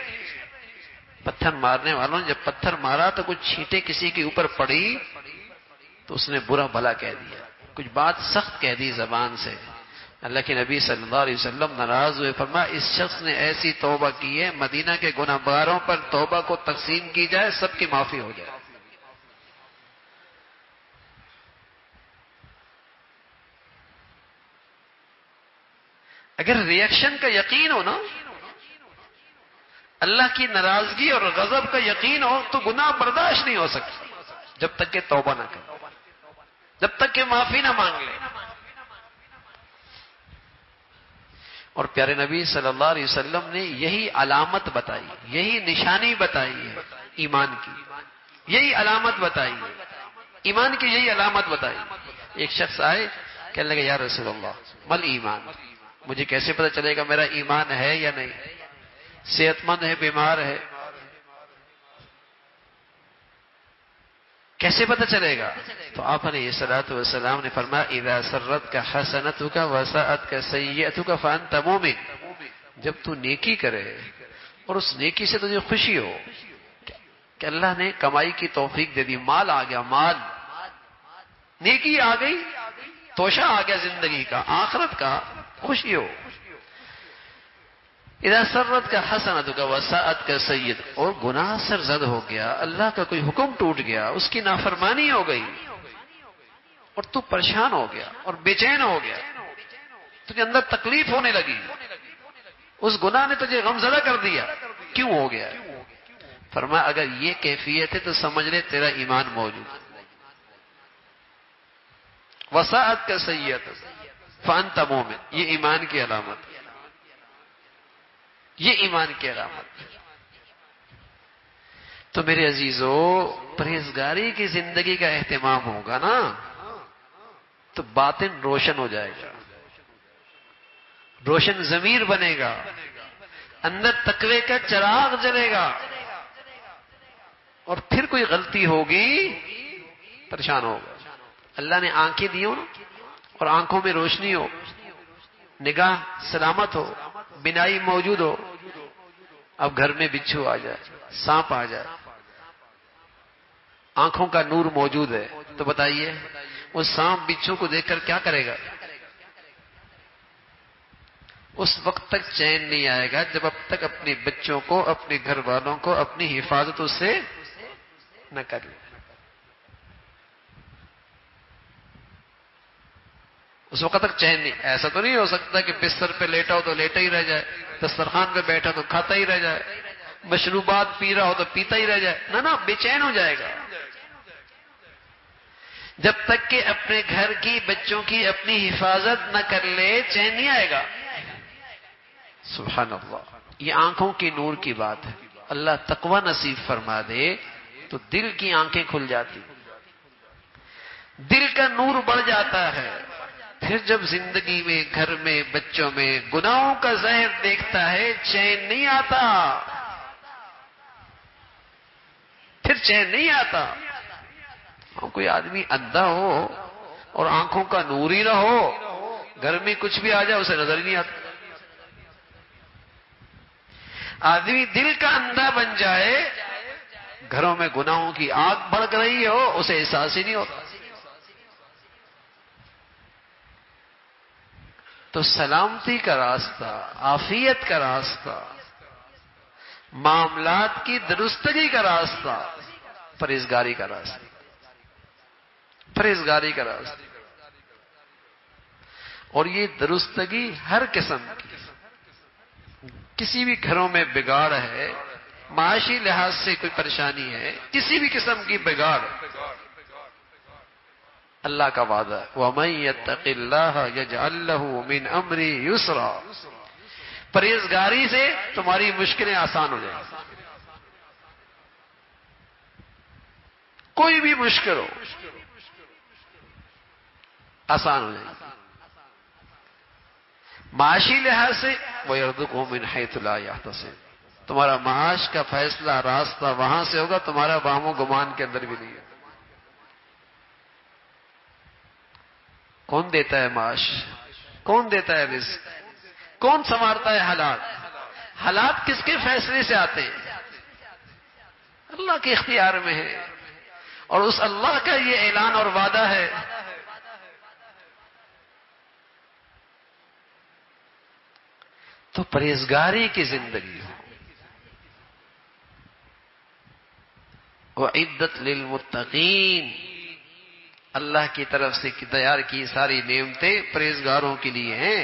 پتھر مارنے والوں نے جب پتھر مارا تو کچھ چھینٹیں کسی کے اوپر پڑی تو اس نے برا بھلا کہہ دیا, کچھ بات سخت کہہ دی زبان سے. اللہ کے نبی صلی اللہ علیہ وسلم ناراض ہوئے, فرمایا اس شخص نے ایسی توبہ کی ہے, مدینہ کے گناہ گاروں پر توبہ کو تقسیم کی جائے, سب کی معافی ہو جائے. اگر ریئیکشن کا یقین ہو نا, اللہ کی ناراضگی اور غضب کا یقین ہو, تو گناہ برداشت نہیں ہو سکتا جب تک کہ توبہ نہ کرے, جب تک کہ معافی نہ مانگ لے. اور پیارے نبی صلی اللہ علیہ وسلم نے یہی علامت بتائی, یہی نشانی بتائی ہے ایمان کی, یہی علامت بتائی ہے ایمان کی, یہی علامت بتائی. ایک شخص آئے, کہنے لگے یا رسول اللہ مل ایمان, مجھے کیسے پتہ چلے گا میرا ایمان ہے یا نہیں, صحت مند ہے, بیمار ہے, کیسے پتہ چلے گا؟ تو آپ علیہ الصلوۃ والسلام نے فرمایا اذا سرتک حسنتک وساءتک سیئتک فانت مؤمن. جب تو نیکی کرے اور اس نیکی سے تجھے خوشی ہو کہ اللہ نے کمائی کی توفیق دے دی, مال آ گیا, مال, نیکی آ گئی, توشہ آ گیا زندگی کا, آخرت کا, خوشی ہو. اذا سرتک حسنتک وساءتک سیئتک, اور گناہ سرزد ہو گیا, اللہ کا کوئی حکم ٹوٹ گیا, اس کی نافرمانی ہو گئی اور تو پریشان ہو گیا اور بے چین ہو گیا, تجھے اندر تکلیف ہونے لگی, اس گناہ نے تجھے غمزدہ کر دیا, کیوں ہو گیا؟ فرمایا اگر یہ کیفیت ہے تو سمجھ لے تیرا ایمان موجود ہے. وساءتک سیئتک فانت مومن, یہ ایمان کی علامت, یہ ایمان کی علامت. تو میرے عزیزو, پرہیزگاری کی زندگی کا اہتمام ہوگا نا تو باطن روشن ہو جائے گا, روشن ضمیر بنے گا, اندر تقوی کا چراغ جلے گا. اور پھر کوئی غلطی ہوگی پریشان ہوگا. اللہ نے آنکھیں دی ہو نا, اور آنکھوں میں روشنی ہو, نگاہ سلامت ہو، بینائی موجود ہو. اب گھر میں بچھو آ جائے، سانپ آ جائے، آنکھوں کا نور موجود ہے، تو بتائیے وہ سانپ بچھو کو دیکھ کر کیا کرے گا؟ اس وقت تک چین نہیں آئے گا جب اب تک اپنے بچوں کو، اپنے گھر والوں کو اپنی حفاظت سے نہ کر لے. اس وقت تک چین نہیں. ایسا تو نہیں ہو سکتا کہ بستر پہ لیٹا ہو تو لیٹا ہی رہ جائے، دسترخوان پہ بیٹھا تو کھاتا ہی رہ جائے، مشروبات پی رہا ہو تو پیتا ہی رہ جائے. نہ بے چین ہو جائے گا. جب تک کہ اپنے گھر کی، بچوں کی اپنی حفاظت نہ کر لے، چین نہیں آئے گا. سبحان اللہ. یہ آنکھوں کی نور کی بات ہے. اللہ تقوی نصیب فرما دے تو دل کی آنکھیں کھل جاتی، دل کا نور بڑھ جاتا ہے. پھر جب زندگی میں، گھر میں، بچوں میں گناہوں کا زہر دیکھتا ہے، چین نہیں آتا، پھر چین نہیں آتا. کوئی آدمی اندھا ہو اور آنکھوں کا نور ہی نہ ہو، گھر میں کچھ بھی آ جائے اسے نظر ہی نہیں آتا. آدمی دل کا اندھا بن جائے، گھروں میں گناہوں کی آگ بھڑک رہی ہو، اسے احساس ہی نہیں ہوتا. تو سلامتی کا راستہ، عافیت کا راستہ، معاملات کی درستگی کا راستہ پرہیزگاری کا راستہ، پرہیزگاری کا راستہ. اور یہ درستگی ہر قسم کی. کسی بھی گھروں میں بگاڑ ہے، معاشی لحاظ سے کوئی پریشانی ہے، کسی بھی قسم کی بگاڑ، اللہ کا وعدہ ہے وَمَن يَتَّقِ اللَّهَ يَجْعَل لَّهُ مِنْ أَمْرِهِ يُسْرًا. پرہیزگاری سے تمہاری مشکلیں آسان ہو جائیں. کوئی بھی مشکل ہو آسان ہو جائے. معاشی لحاظ سے وَيَرْزُقْهُ مِنْ حَيْثُ لَا يَحْتَسِبُ. تمہارا معاش کا فیصلہ، راستہ وہاں سے ہوگا، تمہارا وہم و گمان کے اندر بھی نہیں ہے. کون دیتا ہے معاش؟ کون دیتا ہے رزق؟ کون سنوارتا ہے حالات؟ حالات کس کے فیصلے سے آتے ہیں؟ اللہ کے اختیار میں ہے. اور اس اللہ کا یہ اعلان اور وعدہ ہے تو پرہیزگاری کی زندگی ہو. وَعِدَّتْ لِلْمُتَّقِينَ. اللہ کی طرف سے تیار کی ساری نعمتیں پرہیزگاروں کے لیے ہیں.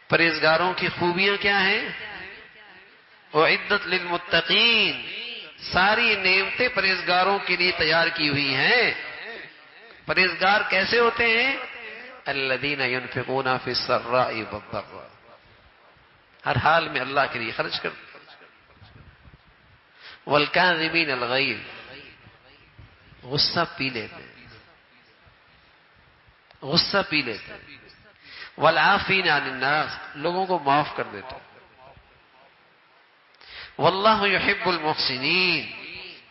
پرہیزگاروں کی خوبیاں کیا ہیں؟ وَعِدَّتْ لِلْمُتَّقِينَ. ساری نعمتیں پرہیزگاروں کے لیے تیار کی ہوئی ہیں. پرہیزگار کیسے ہوتے ہیں؟ الذین ينفقون فی السراء والضراء. ہر حال میں اللہ کے لیے خرچ کرتے. والکاظمین الغیظ. غصہ پی لیتے، غصہ پی لیتے. والعافین عن الناس. لوگوں کو معاف کر دیتے. واللہ یحب المحسنین.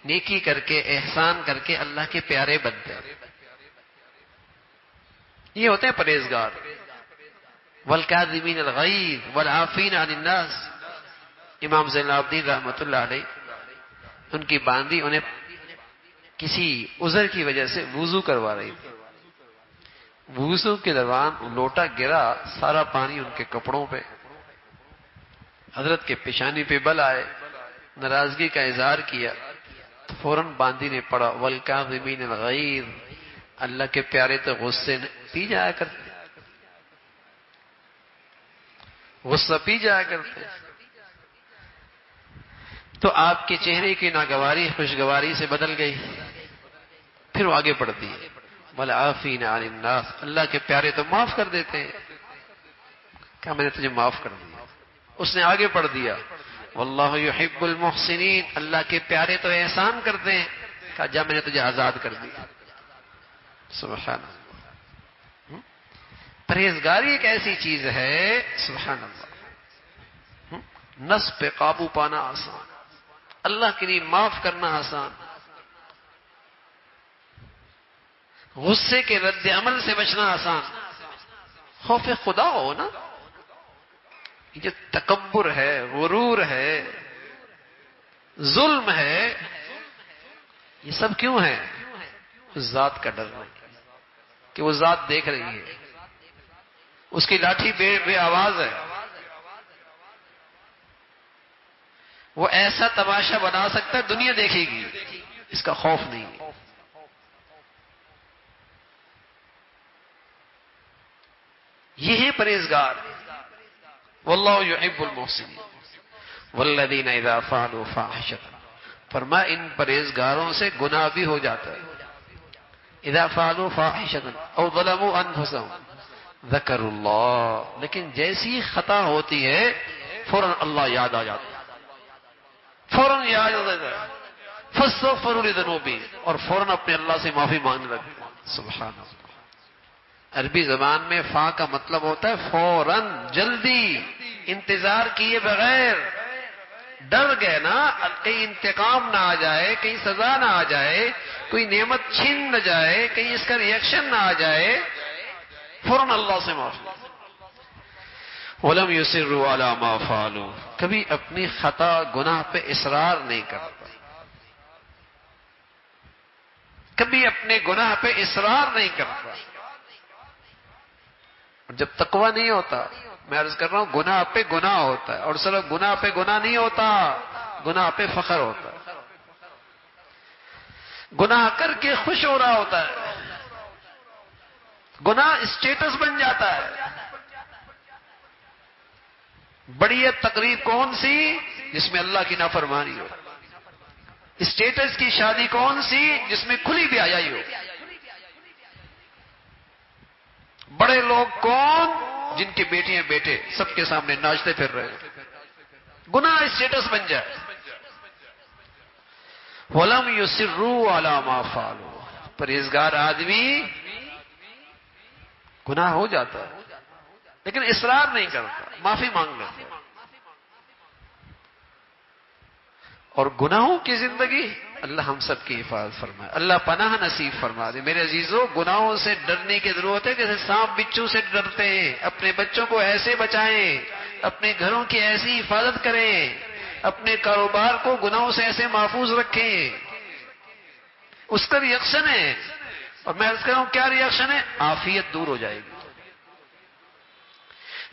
نیکی کر کے، احسان کر کے اللہ کے پیارے بنتے ہیں. یہ ہوتے ہیں پرہیزگار. والکاظمین الغیظ والعافین عن الناس. امام زین العابدین رحمۃ اللہ علیہ، ان کی باندھی انہیں کسی عذر کی وجہ سے وضو کروا رہی تھی. وضو کے دوران لوٹا گرا، سارا پانی ان کے کپڑوں پہ. حضرت کے پیشانی پہ بل آئے، ناراضگی کا اظہار کیا. فوراً باندھی نے پڑھا والکاظمین الغیظ. اللہ کے پیارے تو غصے پی جایا کرتے، غصہ پی جایا کرتے. تو آپ کے چہرے کی ناگواری خوشگواری سے بدل گئی. پھر وہ آگے پڑھتی ہے والعافین عن الناس. اللہ کے پیارے تو معاف کر دیتے ہیں. کہا میں نے تجھے معاف کر دیا. اس نے آگے پڑھ دیا واللہ یحب المحسنین. اللہ کے پیارے تو احسان کرتے ہیں. کہا جا میں نے تجھے آزاد کر دیا. سبحان اللہ. پرہیزگاری ایک ایسی چیز ہے، سبحان اللہ، نفس پہ قابو پانا آسان، اللہ کے لیے معاف کرنا آسان، غصے کے رد عمل سے بچنا آسان. خوف خدا ہو نا. یہ تکبر ہے، غرور ہے، ظلم ہے، یہ سب کیوں ہے؟ اس ذات کا ڈر نہیں کہ وہ ذات دیکھ رہی ہے، اس کی لاٹھی بے آواز ہے، وہ ایسا تماشا بنا سکتا ہے دنیا دیکھے گی، اس کا خوف نہیں ہے. یہ ہے پرہیزگار. واللہ یحب المحسنین والذین اذا فعلوا فاحشۃ. فرمایا ان پرہیزگاروں سے گناہ بھی ہو جاتا ہے. اذا فعلوا فاحشۃ او ظلموا انفسهم ذکروا اللہ، لیکن جیسی خطا ہوتی ہے فوراً اللہ یاد آ جاتا ہے، فوراً یاد آ جاتا ہے. فاستغفروا لذنوبہم، اور فوراً اپنے اللہ سے معافی مانگنے لگتے ہیں. سبحان اللہ. عربی زبان میں فا کا مطلب ہوتا ہے فوراً، جلدی، انتظار کیے بغیر. ڈر گئے نا کہیں انتقام نہ آ جائے، کہیں سزا نہ آ جائے، کوئی نعمت چھین نہ جائے، کہیں اس کا ریئیکشن نہ آ جائے، فوراً اللہ سے معافی. وَلَمْ يُصِرُّوا عَلَى مَا فَعَلُوا، کبھی اپنی خطا گناہ پہ اصرار نہیں کرتا، کبھی اپنے گناہ پہ اصرار نہیں کرتا. جب تقوی نہیں ہوتا، میں عرض کر رہا ہوں گناہ پہ گناہ ہوتا ہے، اور صرف گناہ پہ گناہ نہیں ہوتا، گناہ پہ فخر ہوتا ہے. گناہ کر کے خوش ہو رہا ہوتا ہے، گناہ اسٹیٹس بن جاتا ہے. بڑی تقریب کون سی جس میں اللہ کی نافرمانی ہو؟ اسٹیٹس کی شادی کون سی جس میں کھلی بیاہی ہو؟ بڑے لوگ کون جن کی بیٹیاں بیٹے سب کے سامنے ناچتے پھر رہے ہیں. گناہ اسٹیٹس بن جائے. وَلَمْ يُصِرُّوا عَلَى مَا فَعَلُوا، پرہیزگار آدمی گناہ ہو جاتا ہے لیکن اصرار نہیں کرتا، معافی مانگ لیتا. اور گناہوں کی زندگی اللہ ہم سب کی حفاظت فرمائے، اللہ پناہ نصیب فرما دے. میرے عزیزوں، گناہوں سے ڈرنے کی ضرورت ہے جیسے سانپ بچھو سے ڈرتے ہیں. اپنے بچوں کو ایسے بچائیں، اپنے گھروں کی ایسی حفاظت کریں، اپنے کاروبار کو گناہوں سے ایسے محفوظ رکھیں. اس کا ریئیکشن ہے، اور میں عرض کر رہا ہوں کیا ریئیکشن ہے؟ عافیت دور ہو جائے گی،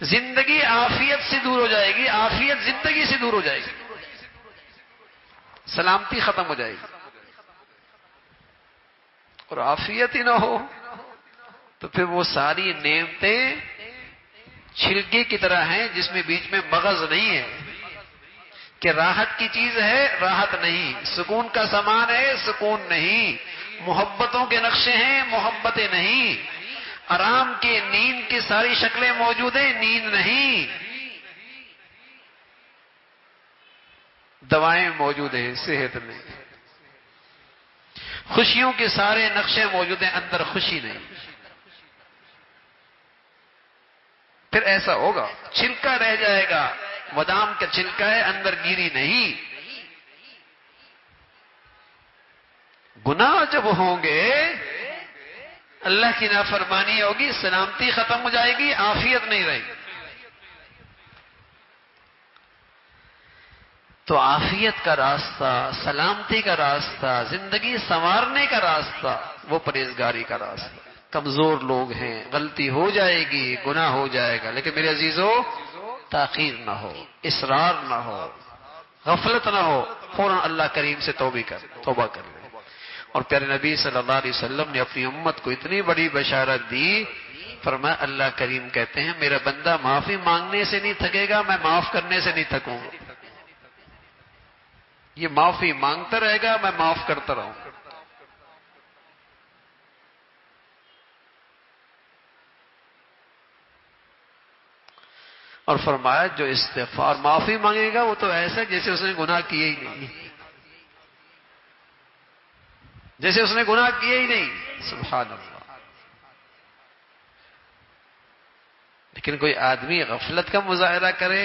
زندگی عافیت سے دور ہو جائے گی، عافیت زندگی سے دور ہو جائے گی، سلامتی ختم ہو جائے گی. اور عافیت ہی نہ ہو تو پھر وہ ساری نعمتیں چھلکے کی طرح ہیں جس میں بیچ میں مغز نہیں ہے، کہ راحت کی چیز ہے راحت نہیں، سکون کا سامان ہے سکون نہیں، محبتوں کے نقشے ہیں محبتیں نہیں، آرام کے نیند کی ساری شکلیں موجود ہیں نیند نہیں، دوائیں موجود ہیں صحت میں، خوشیوں کے سارے نقشے موجود ہیں اندر خوشی نہیں. پھر ایسا ہوگا چھلکا رہ جائے گا، بادام کا چھلکا ہے اندر گیری نہیں. گناہ جب ہوں گے اللہ کی نافرمانی ہوگی، سلامتی ختم ہو جائے گی، عافیت نہیں رہے گی. تو عافیت کا راستہ، سلامتی کا راستہ، زندگی سنوارنے کا راستہ وہ پرہیزگاری کا راستہ. کمزور لوگ ہیں، غلطی ہو جائے گی، گناہ ہو جائے گا، لیکن میرے عزیزو تاخیر نہ ہو، اصرار نہ ہو، غفلت نہ ہو، فوراً اللہ کریم سے توبہ کر لے. اور پیارے نبی صلی اللہ علیہ وسلم نے اپنی امت کو اتنی بڑی بشارت دی، فرمایا اللہ کریم کہتے ہیں میرا بندہ معافی مانگنے سے نہیں تھکے گا، میں معاف کرنے سے نہیں تھکوں گا. یہ معافی مانگتا رہے گا، میں معاف کرتا رہوں. اور فرمایا جو استغفار معافی مانگے گا وہ تو ایسا جیسے اس نے گناہ کیے ہی نہیں، جیسے اس نے گناہ کیے ہی نہیں. سبحان اللہ. لیکن کوئی آدمی غفلت کا مظاہرہ کرے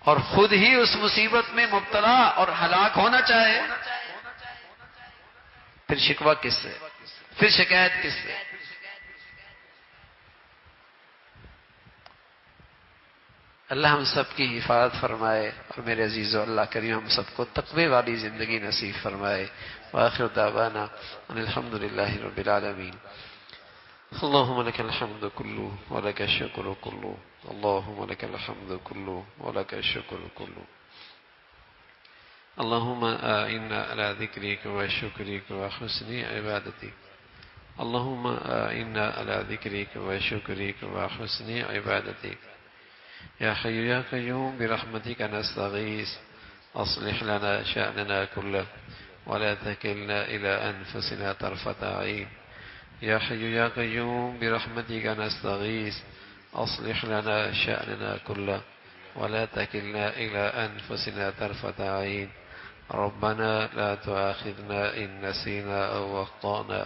اور خود ہی اس مصیبت میں مبتلا اور ہلاک ہونا چاہے، پھر شکوہ کس سے؟ پھر شکایت کس سے؟ اللہ ہم سب کی حفاظت فرمائے، اور میرے عزیزو اللہ کریم ہم سب کو تقوی والی زندگی نصیب فرمائے۔ وآخر دعوانا ان الحمد للہ رب العالمین۔ اللهم لك الحمد كله ولك الشكر كله، اللهم لك الحمد كله ولك الشكر كله، اللهم أعنا على ذكرك وشكرك وحسن عبادتك، اللهم أعنا على ذكرك وشكرك وحسن عبادتك، يا حي يا قيوم برحمتك نستغيث، أصلح لنا شأننا كله ولا تكلنا إلى أنفسنا طرفة عين، يا حي يا قيوم برحمتك نستغيث، أصلح لنا شأننا كله ولا تكلنا إلى أنفسنا طرفة عين، ربنا لا تؤاخذنا إن نسينا أو أخطأنا،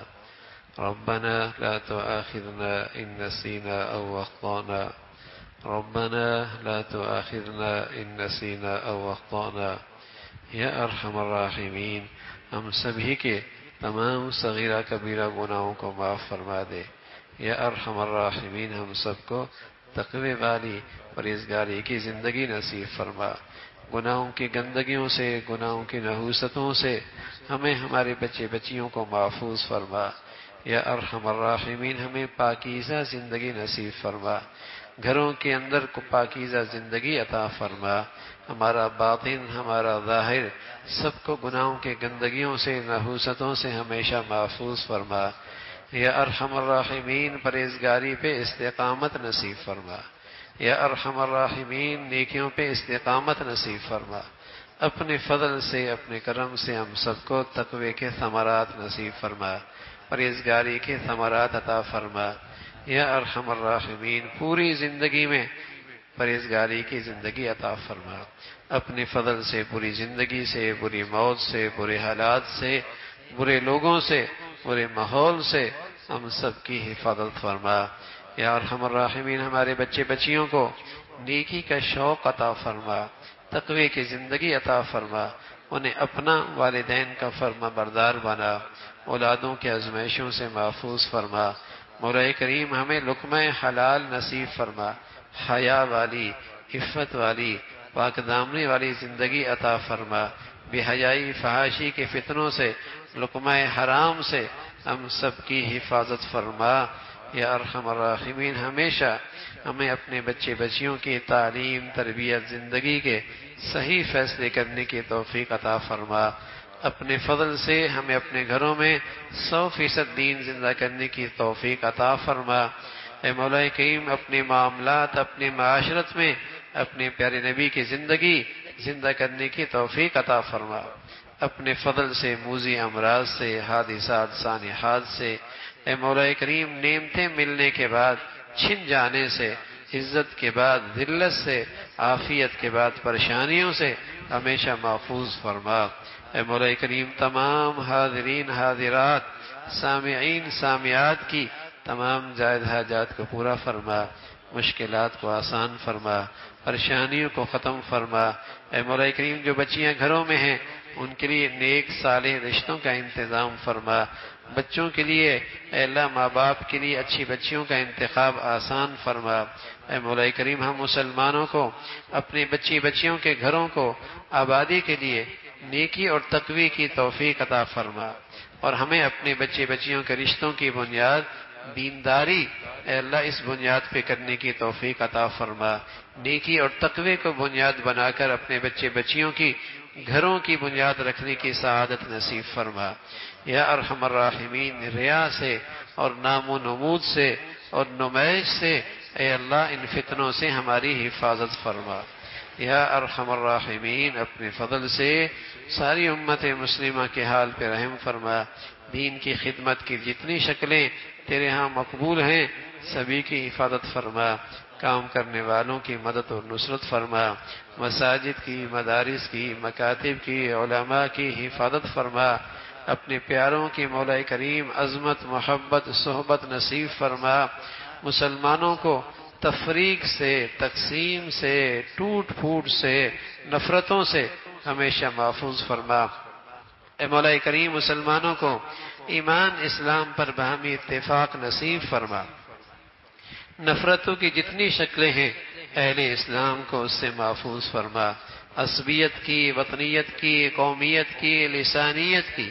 ربنا لا تؤاخذنا إن نسينا أو أخطأنا، ربنا لا تؤاخذنا إن نسينا أو أخطأنا، یا ارحم الراحمین ہم سبھی کے تمام صغیرہ کبیرہ گناہوں کو معاف فرما دے۔ یا ارحم الراحمین ہم سب کو تقوی والی پرہیزگاری کی زندگی نصیب فرما، گناہوں کی گندگیوں سے، گناہوں کی نحوستوں سے ہمیں ہمارے بچے بچیوں کو محفوظ فرما۔ یا ارحم الراحمین ہمیں پاکیزہ زندگی نصیب فرما، گھروں کے اندر کو پاکیزہ زندگی عطا فرما، ہمارا باطن ہمارا ظاہر سب کو گناہوں کے گندگیوں سے نحوستوں سے ہمیشہ محفوظ فرما۔ یا ارحم الراحمین پرہیزگاری پہ استقامت نصیب فرما، یا ارحم الراحمین نیکیوں پہ استقامت نصیب فرما، اپنے فضل سے اپنے کرم سے ہم سب کو تقوی کے ثمرات نصیب فرما، پرہیزگاری کے ثمرات عطا فرما۔ یا ارحم الراحمین پوری زندگی میں پرہیزگاری کی زندگی عطا فرما، اپنے فضل سے پوری زندگی سے، بری موت سے، برے حالات سے، برے لوگوں سے، برے ماحول سے ہم سب کی حفاظت فرما۔ یا ارحم الراحمین ہمارے بچے بچیوں کو نیکی کا شوق عطا فرما، تقوی کی زندگی عطا فرما، انہیں اپنا والدین کا فرما بردار بنا، اولادوں کے آزمائشوں سے محفوظ فرما۔ مولا کریم ہمیں لقمہ حلال نصیب فرما، حیا والی، عفت والی، پاک دامنی والی زندگی عطا فرما، بے حیائی فحاشی کے فتنوں سے، لقمہ حرام سے ہم سب کی حفاظت فرما۔ یا ارحم الراحمین ہمیشہ ہمیں اپنے بچے بچیوں کی تعلیم، تربیت، زندگی کے صحیح فیصلے کرنے کی توفیق عطا فرما، اپنے فضل سے ہمیں اپنے گھروں میں 100% دین زندہ کرنے کی توفیق عطا فرما۔ اے مولا کریم اپنے معاملات، اپنے معاشرت میں اپنے پیارے نبی کی زندگی زندہ کرنے کی توفیق عطا فرما، اپنے فضل سے موذی امراض سے، حادثات سانحات سے، اے مولا کریم نعمتیں ملنے کے بعد چھن جانے سے، عزت کے بعد ذلت سے، عافیت کے بعد پریشانیوں سے ہمیشہ محفوظ فرما۔ اے مولا کریم تمام حاضرین حاضرات، سامعین سامعات کی تمام جائز حاجات کو پورا فرما، مشکلات کو آسان فرما، پریشانیوں کو ختم فرما۔ اے مولا کریم جو بچیاں گھروں میں ہیں ان کے لیے نیک صالح رشتوں کا انتظام فرما، بچوں کے لیے اے اللہ ماں باپ کے لیے اچھی بچیوں کا انتخاب آسان فرما۔ اے مولا کریم ہم مسلمانوں کو اپنے بچی بچیوں کے گھروں کو آبادی کے لیے نیکی اور تقوی کی توفیق عطا فرما، اور ہمیں اپنے بچے بچیوں کے رشتوں کی بنیاد دینداری اے اللہ اس بنیاد پہ کرنے کی توفیق عطا فرما، نیکی اور تقوی کو بنیاد بنا کر اپنے بچے بچیوں کی گھروں کی بنیاد رکھنے کی سعادت نصیب فرما۔ یا ارحم الراحمین ریا سے اور نام و نمود سے اور نمائش سے اے اللہ ان فتنوں سے ہماری حفاظت فرما۔ یا ارحم الراحمین اپنے فضل سے ساری امت مسلمہ کے حال پہ رحم فرما، دین کی خدمت کی جتنی شکلیں تیرے ہاں مقبول ہیں سبھی کی حفاظت فرما، کام کرنے والوں کی مدد اور نصرت فرما، مساجد کی، مدارس کی، مکاتب کی، علماء کی حفاظت فرما، اپنے پیاروں کی مولا کریم عظمت، محبت، صحبت نصیب فرما، مسلمانوں کو تفریق سے، تقسیم سے، ٹوٹ پھوٹ سے، نفرتوں سے ہمیشہ محفوظ فرما۔ اے مولا کریم مسلمانوں کو ایمان اسلام پر باہمی اتفاق نصیب فرما، نفرتوں کی جتنی شکلیں ہیں اہل اسلام کو اس سے محفوظ فرما، عصبیت کی، وطنیت کی، قومیت کی، لسانیت کی،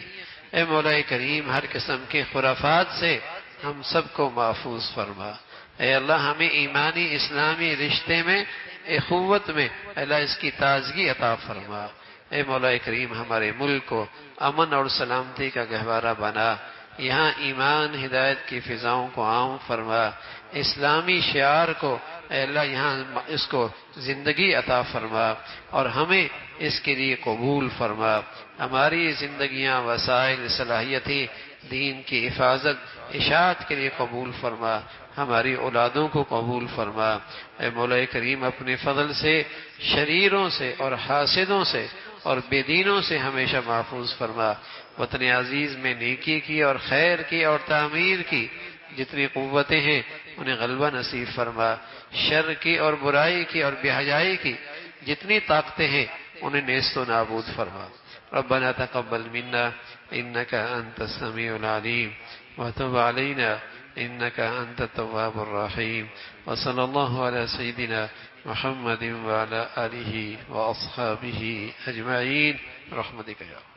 اے مولا کریم ہر قسم کے خرافات سے ہم سب کو محفوظ فرما۔ اے اللہ ہمیں ایمانی اسلامی رشتے میں، اخوت میں اللہ اس کی تازگی عطا فرما۔ اے مولا کریم ہمارے ملک کو امن اور سلامتی کا گہوارہ بنا، یہاں ایمان ہدایت کی فضاؤں کو عام فرما، اسلامی شعار کو اے اللہ یہاں اس کو زندگی عطا فرما اور ہمیں اس کے لیے قبول فرما۔ ہماری زندگیاں، وسائل، صلاحیتیں دین کی حفاظت، اشاعت کے لیے قبول فرما، ہماری اولادوں کو قبول فرما۔ اے مولا کریم اپنے فضل سے شریروں سے اور حاسدوں سے اور بے دینوں سے ہمیشہ محفوظ فرما۔ وطن عزیز میں نیکی کی اور خیر کی اور تعمیر کی جتنی قوتیں ہیں انہیں غلبہ نصیب فرما، شر کی اور برائی کی اور بے حیائی کی جتنی طاقتیں ہیں انہیں نیست و نابود فرما۔ ربنا تقبل منا انك انت السميع العليم وتب علينا انك انت التواب الرحيم، وصلى الله على سيدنا محمد وعلى آله وأصحابه أجمعين برحمتك يا رب۔